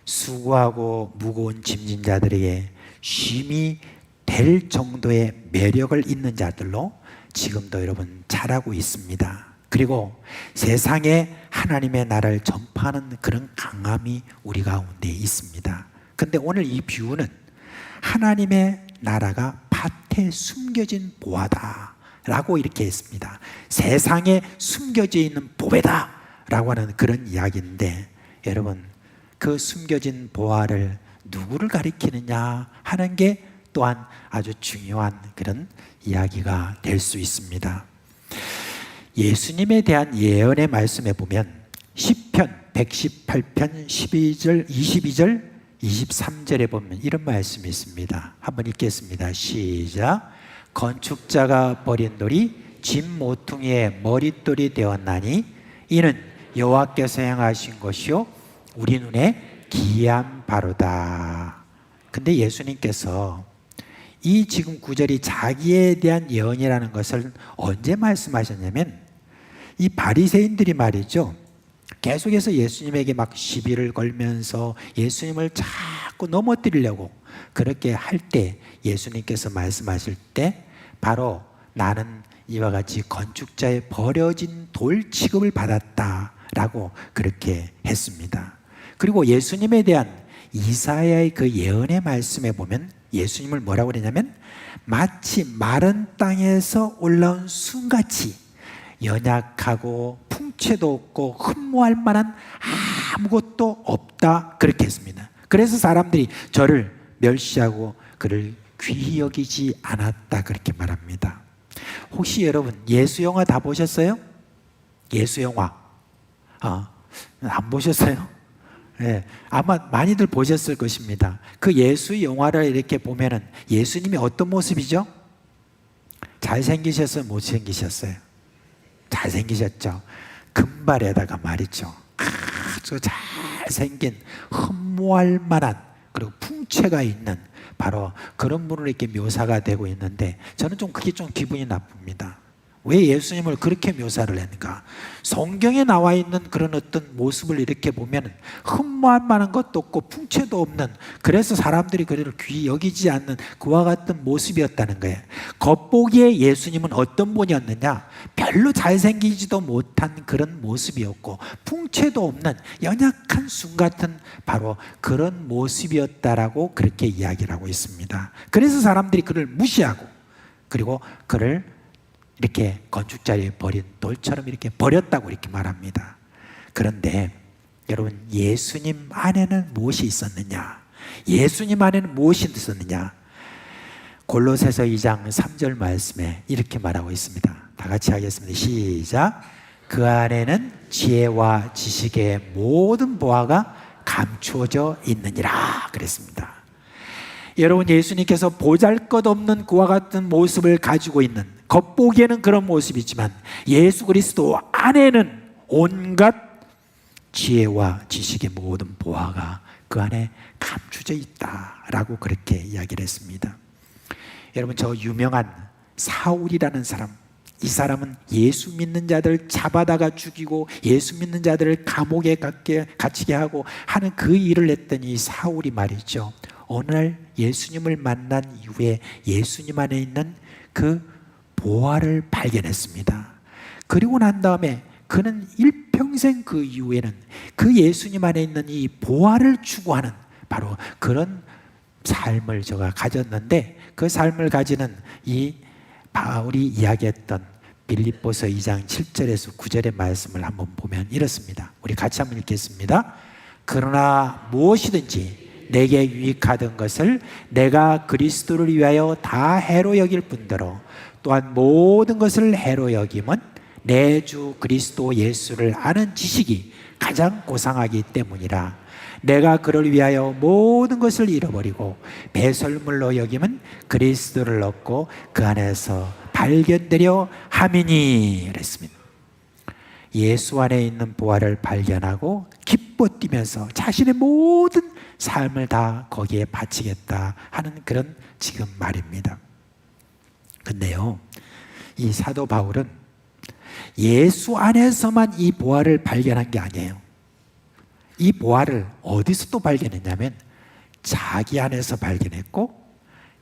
수고하고 무거운 짐진 자들에게 쉼이 될 정도의 매력을 있는 자들로 지금도 여러분 자라고 있습니다. 그리고 세상에 하나님의 나라를 전파하는 그런 강함이 우리 가운데 있습니다. 근데 오늘 이 비유는 하나님의 나라가 밭에 숨겨진 보화다 라고 이렇게 했습니다. 세상에 숨겨져 있는 보배다 라고 하는 그런 이야기인데 여러분 그 숨겨진 보화를 누구를 가리키느냐 하는 게 또한 아주 중요한 그런 이야기가 될 수 있습니다. 예수님에 대한 예언의 말씀에 보면 시편 118편 12절, 22절, 23절에 보면 이런 말씀이 있습니다. 한번 읽겠습니다. 시작. 건축자가 버린 돌이 짐 모퉁이의 머릿돌이 되었나니 이는 여호와께서 행하신 것이요 우리 눈에 기이한 바로다. 근데 예수님께서 이 지금 구절이 자기에 대한 예언이라는 것을 언제 말씀하셨냐면 이 바리새인들이 말이죠. 계속해서 예수님에게 막 시비를 걸면서 예수님을 자꾸 넘어뜨리려고 그렇게 할 때 예수님께서 말씀하실 때 바로 나는 이와 같이 건축자의 버려진 돌 취급을 받았다라고 그렇게 했습니다. 그리고 예수님에 대한 이사야의 그 예언의 말씀에 보면 예수님을 뭐라고 그러냐면 마치 마른 땅에서 올라온 순같이 연약하고 풍채도 없고 흠모할 만한 아무것도 없다 그렇게 했습니다. 그래서 사람들이 저를 멸시하고 그를 귀히 여기지 않았다 그렇게 말합니다. 혹시 여러분 예수 영화 다 보셨어요? 예수 영화 안 보셨어요? 네, 아마 많이들 보셨을 것입니다. 그 예수 영화를 이렇게 보면은 예수님이 어떤 모습이죠? 잘생기셨어요? 못생기셨어요? 잘생기셨죠? 금발에다가 말이죠. 아주 잘생긴 흠모할 만한 그리고 풍채가 있는 바로 그런 분으로 이렇게 묘사가 되고 있는데 저는 좀 그게 좀 기분이 나쁩니다. 왜 예수님을 그렇게 묘사를 했는가? 성경에 나와 있는 그런 어떤 모습을 이렇게 보면 흠모할 만한 것도 없고 풍채도 없는, 그래서 사람들이 그를 귀히 여기지 않는 그와 같은 모습이었다는 거예요. 겉보기에 예수님은 어떤 분이었느냐? 별로 잘생기지도 못한 그런 모습이었고 풍채도 없는 연약한 순 같은 바로 그런 모습이었다라고 그렇게 이야기를 하고 있습니다. 그래서 사람들이 그를 무시하고 그리고 그를 이렇게 건축자리에 버린 돌처럼 이렇게 버렸다고 이렇게 말합니다. 그런데 여러분 예수님 안에는 무엇이 있었느냐? 예수님 안에는 무엇이 있었느냐? 골로새서 2장 3절 말씀에 이렇게 말하고 있습니다. 다 같이 하겠습니다. 시작. 그 안에는 지혜와 지식의 모든 보화가 감추어져 있느니라 그랬습니다. 여러분 예수님께서 보잘것없는 그와 같은 모습을 가지고 있는, 겉보기에는 그런 모습이지만 예수 그리스도 안에는 온갖 지혜와 지식의 모든 보화가 그 안에 감추져 있다라고 그렇게 이야기를 했습니다. 여러분 저 유명한 사울이라는 사람, 이 사람은 예수 믿는 자들 잡아다가 죽이고 예수 믿는 자들을 감옥에 갇히게 하고 하는 그 일을 했던 이 사울이 말이죠. 어느 날 예수님을 만난 이후에 예수님 안에 있는 그 보화를 발견했습니다. 그리고 난 다음에 그는 일평생 그 이후에는 그 예수님 안에 있는 이 보화를 추구하는 바로 그런 삶을 저가 가졌는데, 그 삶을 가지는 이 바울이 이야기했던 빌립보서 2장 7절에서 9절의 말씀을 한번 보면 이렇습니다. 우리 같이 한번 읽겠습니다. 그러나 무엇이든지 내게 유익하던 것을 내가 그리스도를 위하여 다 해로 여길 뿐더러 또한 모든 것을 해로 여김은 내 주 그리스도 예수를 아는 지식이 가장 고상하기 때문이라. 내가 그를 위하여 모든 것을 잃어버리고 배설물로 여김은 그리스도를 얻고 그 안에서 발견되려 함이니 그랬습니다. 예수 안에 있는 보화를 발견하고 기뻐 뛰면서 자신의 모든 삶을 다 거기에 바치겠다 하는 그런 지금 말입니다. 근데요, 이 사도 바울은 예수 안에서만 이 보화를 발견한 게 아니에요. 이 보화를 어디서 또 발견했냐면 자기 안에서 발견했고,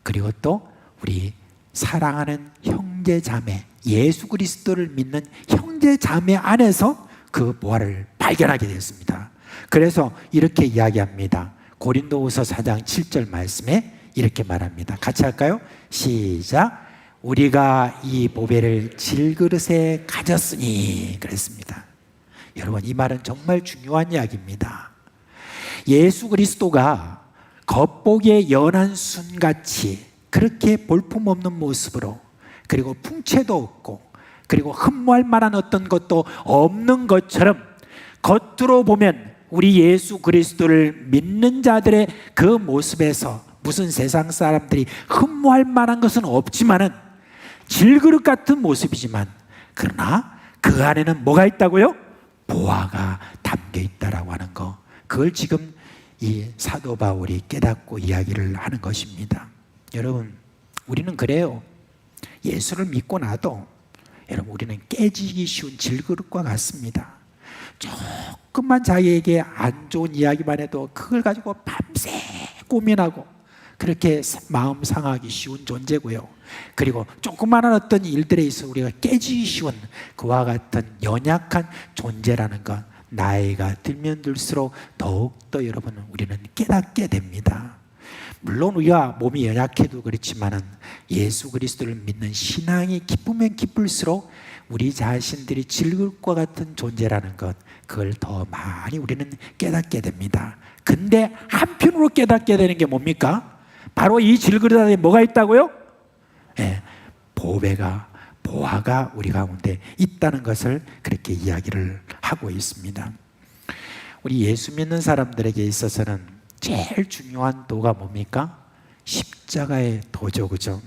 그리고 또 우리 사랑하는 형제 자매, 예수 그리스도를 믿는 형제 자매 안에서 그 보화를 발견하게 되었습니다. 그래서 이렇게 이야기합니다. 고린도후서 4장 7절 말씀에 이렇게 말합니다. 같이 할까요? 시작. 우리가 이 보배를 질그릇에 가졌으니 그랬습니다. 여러분 이 말은 정말 중요한 이야기입니다. 예수 그리스도가 겉보기에 연한 순같이 그렇게 볼품없는 모습으로, 그리고 풍채도 없고 그리고 흠모할 만한 어떤 것도 없는 것처럼 겉으로 보면 우리 예수 그리스도를 믿는 자들의 그 모습에서 무슨 세상 사람들이 흠모할 만한 것은 없지만은 질그릇 같은 모습이지만, 그러나 그 안에는 뭐가 있다고요? 보화가 담겨 있다라고 하는 거, 그걸 지금 이 사도 바울이 깨닫고 이야기를 하는 것입니다. 여러분 우리는 그래요. 예수를 믿고 나도 여러분 우리는 깨지기 쉬운 질그릇과 같습니다. 조금만 자기에게 안 좋은 이야기만 해도 그걸 가지고 밤새 고민하고 그렇게 마음 상하기 쉬운 존재고요. 그리고 조그마한 어떤 일들에 있어 우리가 깨지기 쉬운 그와 같은 연약한 존재라는 것, 나이가 들면 들수록 더욱더 여러분 우리는 깨닫게 됩니다. 물론 우리가 몸이 연약해도 그렇지만은 예수 그리스도를 믿는 신앙이 기쁘면 기쁠수록 우리 자신들이 질그릇과 같은 존재라는 것, 그걸 더 많이 우리는 깨닫게 됩니다. 근데 한편으로 깨닫게 되는 게 뭡니까? 바로 이 질그릇 안에 뭐가 있다고요? 네, 보화가 우리 가운데 있다는 것을 그렇게 이야기를 하고 있습니다. 우리 예수 믿는 사람들에게 있어서는 제일 중요한 도가 뭡니까? 십자가의 도죠, 그죠?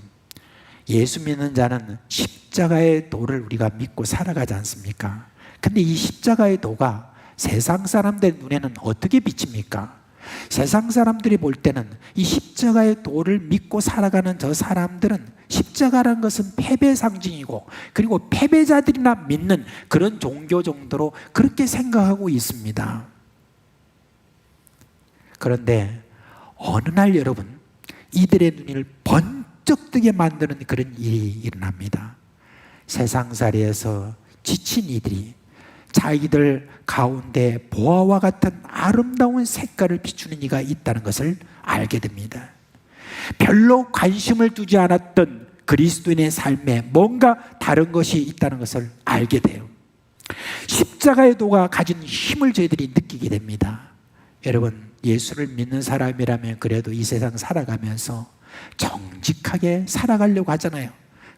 예수 믿는 자는 십자가의 도를 우리가 믿고 살아가지 않습니까? 근데 이 십자가의 도가 세상 사람들 눈에는 어떻게 비칩니까? 세상 사람들이 볼 때는 이 십자가의 도를 믿고 살아가는 저 사람들은 십자가라는 것은 패배 상징이고 그리고 패배자들이나 믿는 그런 종교 정도로 그렇게 생각하고 있습니다. 그런데 어느 날 여러분 이들의 눈을 번쩍 뜨게 만드는 그런 일이 일어납니다. 세상살이에서 지친 이들이 자기들 가운데 보화와 같은 아름다운 색깔을 비추는 이가 있다는 것을 알게 됩니다. 별로 관심을 두지 않았던 그리스도인의 삶에 뭔가 다른 것이 있다는 것을 알게 돼요. 십자가의 도가 가진 힘을 저희들이 느끼게 됩니다. 여러분, 예수를 믿는 사람이라면 그래도 이 세상 살아가면서 정직하게 살아가려고 하잖아요.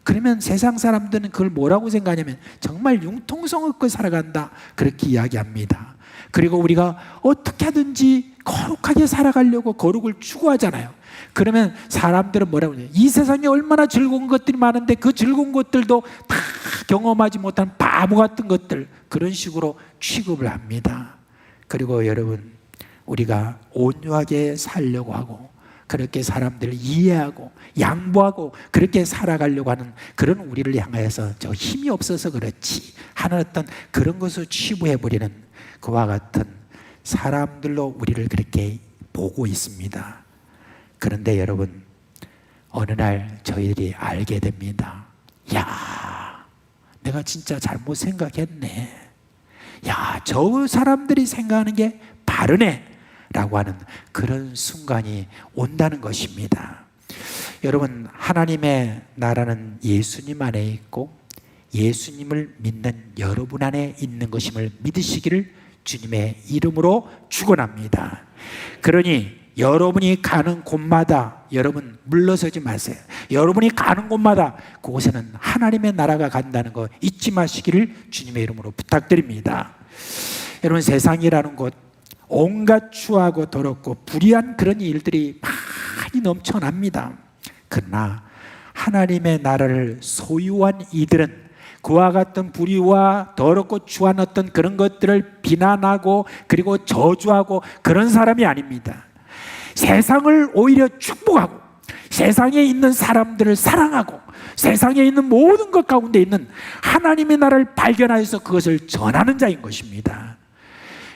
그러면 세상 사람들은 그걸 뭐라고 생각하냐면 정말 융통성없게 살아간다, 그렇게 이야기합니다. 그리고 우리가 어떻게 하든지 거룩하게 살아가려고 거룩을 추구하잖아요. 그러면 사람들은 뭐라고 하냐면 이 세상에 얼마나 즐거운 것들이 많은데 그 즐거운 것들도 다 경험하지 못한 바보 같은 것들, 그런 식으로 취급을 합니다. 그리고 여러분, 우리가 온유하게 살려고 하고 그렇게 사람들을 이해하고 양보하고 그렇게 살아가려고 하는 그런 우리를 향하여서 저 힘이 없어서 그렇지 하는 어떤 그런 것을 치부해버리는 그와 같은 사람들로 우리를 그렇게 보고 있습니다. 그런데 여러분, 어느 날 저희들이 알게 됩니다. 야, 내가 진짜 잘못 생각했네. 야, 저 사람들이 생각하는 게 바르네 라고 하는 그런 순간이 온다는 것입니다. 여러분, 하나님의 나라는 예수님 안에 있고 예수님을 믿는 여러분 안에 있는 것임을 믿으시기를 주님의 이름으로 축원합니다. 그러니 여러분이 가는 곳마다 여러분 물러서지 마세요. 여러분이 가는 곳마다 그곳에는 하나님의 나라가 간다는 거 잊지 마시기를 주님의 이름으로 부탁드립니다. 여러분, 세상이라는 곳 온갖 추하고 더럽고 불의한 그런 일들이 많이 넘쳐납니다. 그러나 하나님의 나라를 소유한 이들은 그와 같은 불의와 더럽고 추한 어떤 그런 것들을 비난하고 그리고 저주하고 그런 사람이 아닙니다. 세상을 오히려 축복하고 세상에 있는 사람들을 사랑하고 세상에 있는 모든 것 가운데 있는 하나님의 나라를 발견하여서 그것을 전하는 자인 것입니다.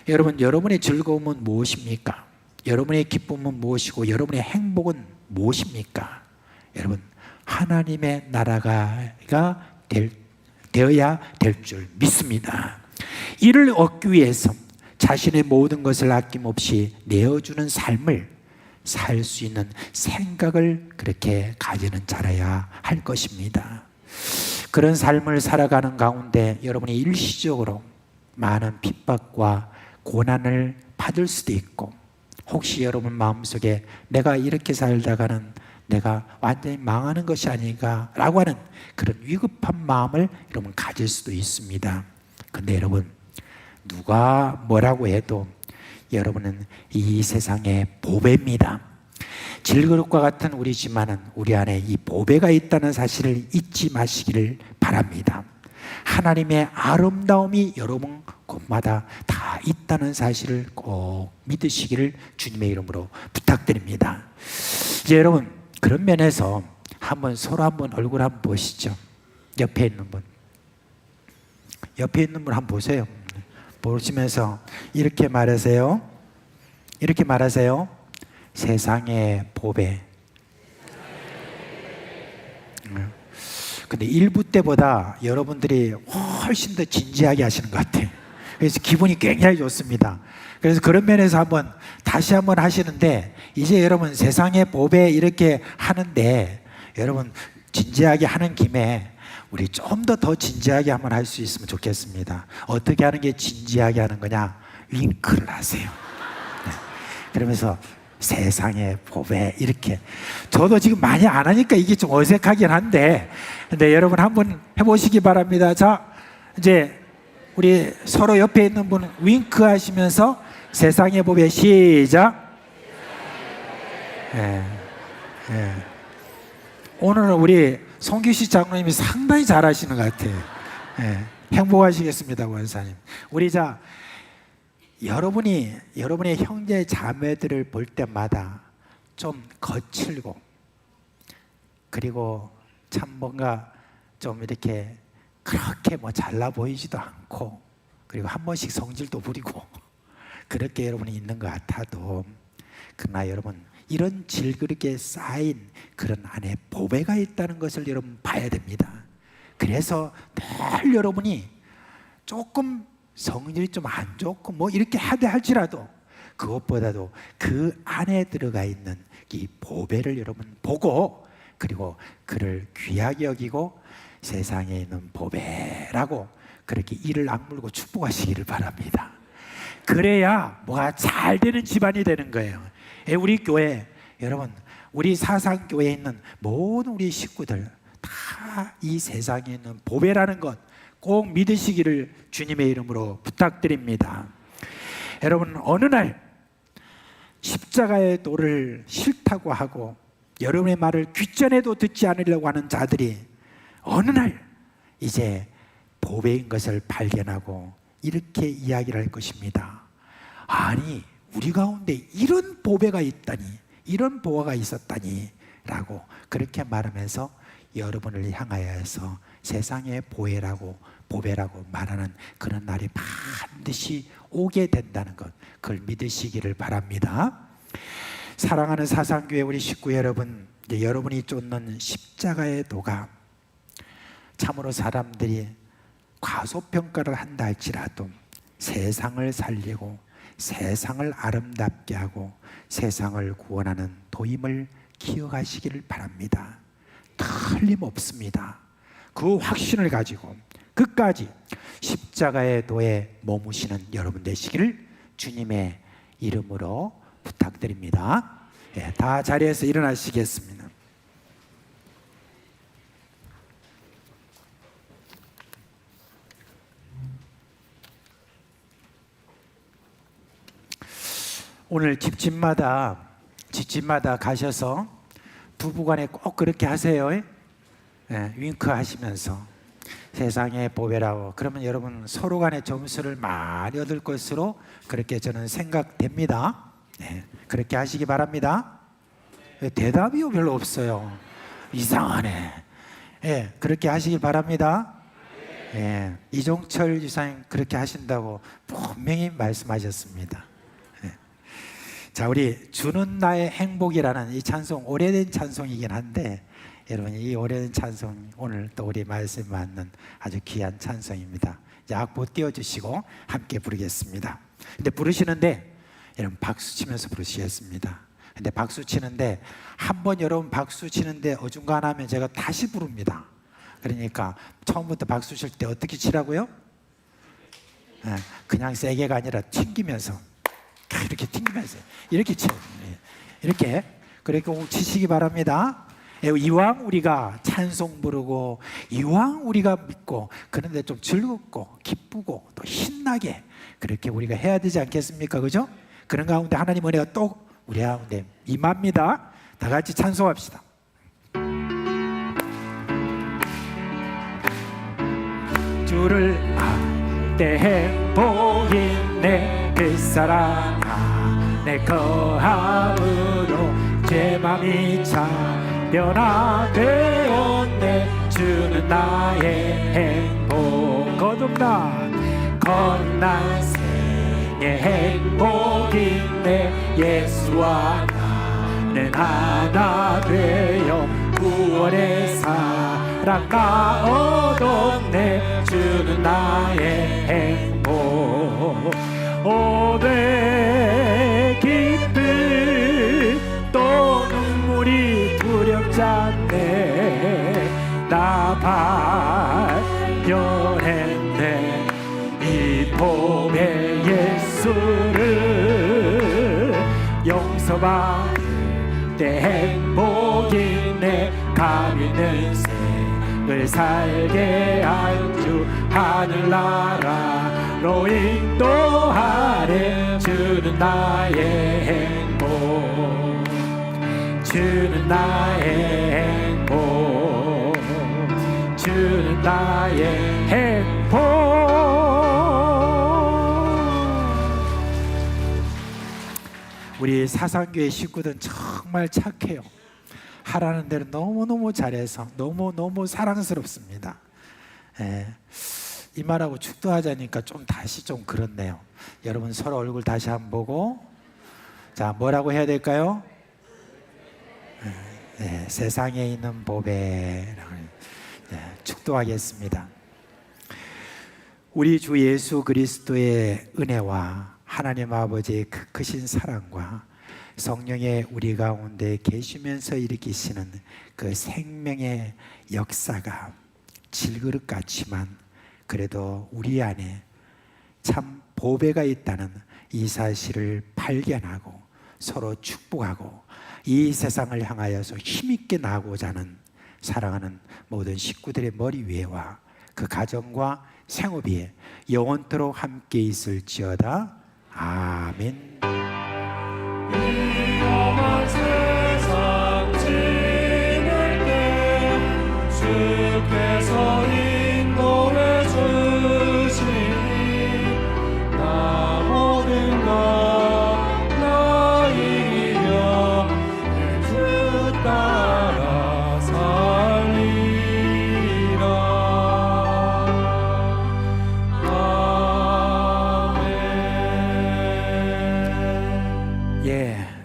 여러분, 여러분의 즐거움은 무엇입니까? 여러분의 기쁨은 무엇이고 여러분의 행복은 무엇입니까? 여러분, 하나님의 나라가 되어야 될 줄 믿습니다. 이를 얻기 위해서 자신의 모든 것을 아낌없이 내어주는 삶을 살 수 있는 생각을 그렇게 가지는 자라야 할 것입니다. 그런 삶을 살아가는 가운데 여러분이 일시적으로 많은 핍박과 고난을 받을 수도 있고, 혹시 여러분 마음속에 내가 이렇게 살다가는 내가 완전히 망하는 것이 아닌가 라고 하는 그런 위급한 마음을 여러분 가질 수도 있습니다. 근데 여러분, 누가 뭐라고 해도 여러분은 이 세상의 보배입니다. 질그릇과 같은 우리지만은 우리 안에 이 보배가 있다는 사실을 잊지 마시기를 바랍니다. 하나님의 아름다움이 여러분 곳마다 다 있다는 사실을 꼭 믿으시기를 주님의 이름으로 부탁드립니다. 이제 여러분, 그런 면에서 한번 서로 한번 얼굴 한번 보시죠. 옆에 있는 분. 옆에 있는 분 한번 보세요. 보시면서 이렇게 말하세요. 이렇게 말하세요. 세상의 보배. 근데 1부 때보다 여러분들이 훨씬 더 진지하게 하시는 것 같아요. 그래서 기분이 굉장히 좋습니다. 그래서 그런 면에서 한번 다시 한번 하시는데, 이제 여러분 세상의 보배 이렇게 하는데, 여러분 진지하게 하는 김에 우리 좀 더 진지하게 한번 할 수 있으면 좋겠습니다. 어떻게 하는 게 진지하게 하는 거냐? 윙크를 하세요. 네. 그러면서 세상의 보배 이렇게. 저도 지금 많이 안 하니까 이게 좀 어색하긴 한데, 근데 여러분 한번 해보시기 바랍니다. 자, 이제 우리 서로 옆에 있는 분 윙크 하시면서 세상의 보배 시작. 예, 예. 오늘 우리 송규식 장로님이 상당히 잘하시는 것 같아요. 예, 행복하시겠습니다, 원사님. 우리 자, 여러분의 형제 자매들을 볼 때마다 좀 거칠고, 그리고 참 뭔가 좀 이렇게 그렇게 뭐 잘나 보이지도 않고, 그리고 한 번씩 성질도 부리고 그렇게 여러분이 있는 것 같아도, 그러나 여러분 이런 질그릇에 쌓인 그런 안에 보배가 있다는 것을 여러분 봐야 됩니다. 그래서 늘 여러분이 조금 성질이 좀 안 좋고 뭐 이렇게 하되 할지라도, 그것보다도 그 안에 들어가 있는 이 보배를 여러분 보고, 그리고 그를 귀하게 여기고 세상에 있는 보배라고 그렇게 이를 악물고 축복하시기를 바랍니다. 그래야 뭐가 잘 되는 집안이 되는 거예요. 우리 교회 여러분, 우리 사상교회에 있는 모든 우리 식구들 다 이 세상에 있는 보배라는 것 꼭 믿으시기를 주님의 이름으로 부탁드립니다. 여러분, 어느 날 십자가의 도를 싫다고 하고 여러분의 말을 귀전에도 듣지 않으려고 하는 자들이 어느 날 이제 보배인 것을 발견하고 이렇게 이야기를 할 것입니다. 아니, 우리 가운데 이런 보배가 있다니, 이런 보화가 있었다니 라고 그렇게 말하면서 여러분을 향하여서 세상의 보배라고 말하는 그런 날이 반드시 오게 된다는 것, 그걸 믿으시기를 바랍니다. 사랑하는 사상교회 우리 식구 여러분, 이제 여러분이 쫓는 십자가의 도가 참으로 사람들이 과소평가를 한다 할지라도 세상을 살리고 세상을 아름답게 하고 세상을 구원하는 도임을 기억하시기를 바랍니다. 틀림없습니다. 그 확신을 가지고 끝까지 십자가의 도에 머무시는 여러분 되시기를 주님의 이름으로 부탁드립니다. 예, 다 자리에서 일어나시겠습니다. 오늘 집집마다 가셔서 부부간에 꼭 그렇게 하세요. 예, 윙크 하시면서 세상의 보배라고. 그러면 여러분 서로 간의 점수를 많이 얻을 것으로 그렇게 저는 생각됩니다. 예, 그렇게 하시기 바랍니다. 대답이 별로 없어요. 이상하네. 예, 그렇게 하시기 바랍니다. 예, 이종철 지사님 그렇게 하신다고 분명히 말씀하셨습니다. 예. 자, 우리 주는 나의 행복이라는 이 찬송, 오래된 찬송이긴 한데 여러분, 이 오래된 찬송 오늘 또 우리 말씀에 맞는 아주 귀한 찬송입니다. 이제 악보 띄워주시고 함께 부르겠습니다. 근데 부르시는데 여러분 박수 치면서 부르시겠습니다. 근데 박수 치는데 한번 여러분 박수 치는데 어중간하면 제가 다시 부릅니다. 그러니까 처음부터 박수 칠 때 어떻게 치라고요? 네, 그냥 세게가 아니라 튕기면서 이렇게 튕기면서 이렇게 쳐요. 이렇게 그렇게 꼭 치시기 바랍니다. 이왕 우리가 찬송 부르고 이왕 우리가 믿고 그런데 좀 즐겁고 기쁘고 또 신나게 그렇게 우리가 해야 되지 않겠습니까? 그죠? 그런 가운데 하나님 은혜가 또 우리 가운데 임합니다. 다 같이 찬송합시다. 주를 알 때 행복인 내 그 사랑 안에 거함으로 제 맘이 참 변화되었네. 주는 나의 행복. 거듭난 생의 행복이네. 예수와 나는 하나 되어 구원의 사랑가 얻었네. 주는 나의 행복. 오늘 기쁨 또 눈물이 두렵지 않네. 나 발견했네. 이 봄에 예수를 용서받을 때 행복이네. 감 있는 생을 살게 한 주 하늘나라로 인도하네. 주는 나의 행복. 주는 나의 행복. 주는 나의 행복. 우리 사상교회 식구들은 정말 착해요. 하라는 대로 너무너무 잘해서 너무너무 사랑스럽습니다. 이 말하고 축도하자니까 좀 다시 좀 그렇네요. 여러분 서로 얼굴 다시 한번 보고, 자, 뭐라고 해야 될까요? 세상에 있는 보배. 축도하겠습니다. 우리 주 예수 그리스도의 은혜와 하나님 아버지의 그 크신 사랑과 성령의 우리 가운데 계시면서 일으키시는 그 생명의 역사가 질그릇 같지만 그래도 우리 안에 참 보배가 있다는 이 사실을 발견하고 서로 축복하고 이 세상을 향하여서 힘있게 나아가고자 하는 사랑하는 모든 식구들의 머리 위에와 그 가정과 생업 위에 영원토록 함께 있을지어다. 아멘. 위험한 세상 지낼 때 주께서 인도해 주시니 나 모든 것 나 이기려 주 따라 살리라.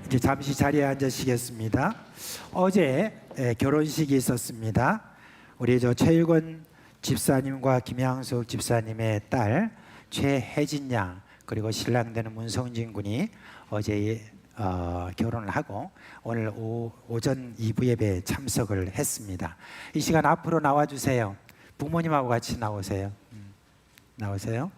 이제 잠시 자리에 앉으시겠습니다. 어제 결혼식이 있었습니다. 우리 최일권 집사님과 김양숙 집사님의 딸 최혜진 양 그리고 신랑 되는 문성진 군이 어제 결혼을 하고 오늘 오전 2부 예배에 참석을 했습니다. 이 시간 앞으로 나와주세요. 부모님하고 같이 나오세요. 나오세요.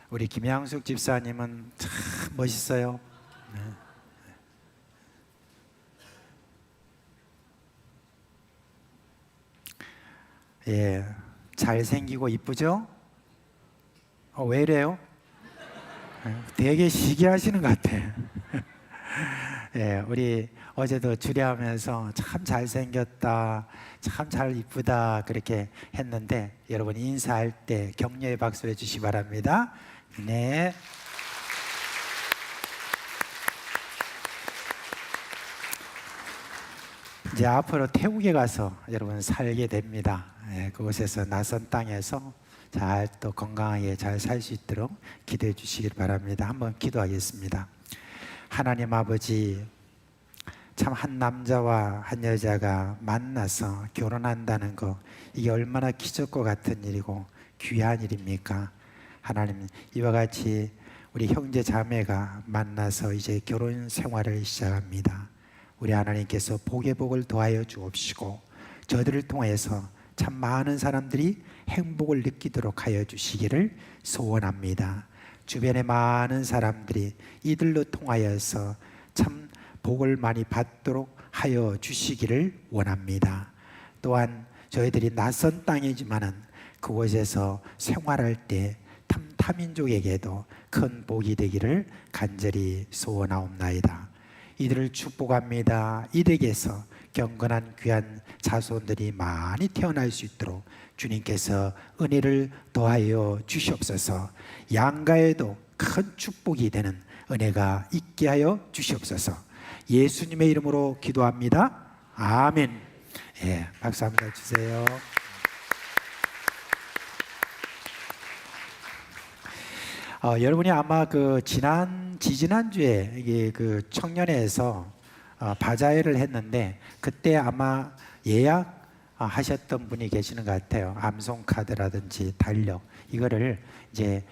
우리 김양숙 집사님은 참 멋있어요. 예, 잘생기고 이쁘죠? 왜 이래요? 되게 시기하시는 것 같아. 예, 우리 어제도 주례하면서 참 잘생겼다, 참 잘 이쁘다 그렇게 했는데 여러분 인사할 때 격려의 박수를 해주시기 바랍니다. 네. 이제 앞으로 태국에 가서 여러분 살게 됩니다. 그곳에서 낯선 땅에서 잘 또 건강하게 잘 살 수 있도록 기도해 주시길 바랍니다. 한번 기도하겠습니다. 하나님 아버지, 참 한 남자와 한 여자가 만나서 결혼한다는 거 이게 얼마나 기적과 같은 일이고 귀한 일입니까? 하나님, 이와 같이 우리 형제 자매가 만나서 이제 결혼 생활을 시작합니다. 우리 하나님께서 복의 복을 더하여 주옵시고 저들을 통해서 참 많은 사람들이 행복을 느끼도록 하여 주시기를 소원합니다. 주변에 많은 사람들이 이들로 통하여서 참 복을 많이 받도록 하여 주시기를 원합니다. 또한 저희들이 낯선 땅이지만은 그곳에서 생활할 때 타민족에게도 큰 복이 되기를 간절히 소원하옵나이다. 이들을 축복합니다. 이들에게서 경건한 귀한 자손들이 많이 태어날 수 있도록 주님께서 은혜를 더하여 주시옵소서. 양가에도 큰 축복이 되는 은혜가 있게 하여 주시옵소서. 예수님의 이름으로 기도합니다. 아멘. 예, 박수 한번 주세요. 여러분이 아마 그 지지난주에 이게 그 청년회에서 바자회를 했는데 그때 아마 예약하셨던 분이 계시는 것 같아요. 암송 카드라든지 달력 이거를 이제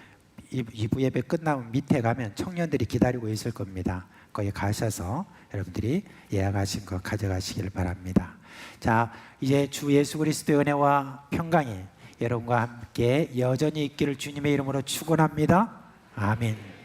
2부 예배 끝나면 밑에 가면 청년들이 기다리고 있을 겁니다. 거기 가셔서 여러분들이 예약하신 거 가져가시길 바랍니다. 자, 이제 주 예수 그리스도의 은혜와 평강이 여러분과 함께 여전히 있기를 주님의 이름으로 축원합니다. 아멘.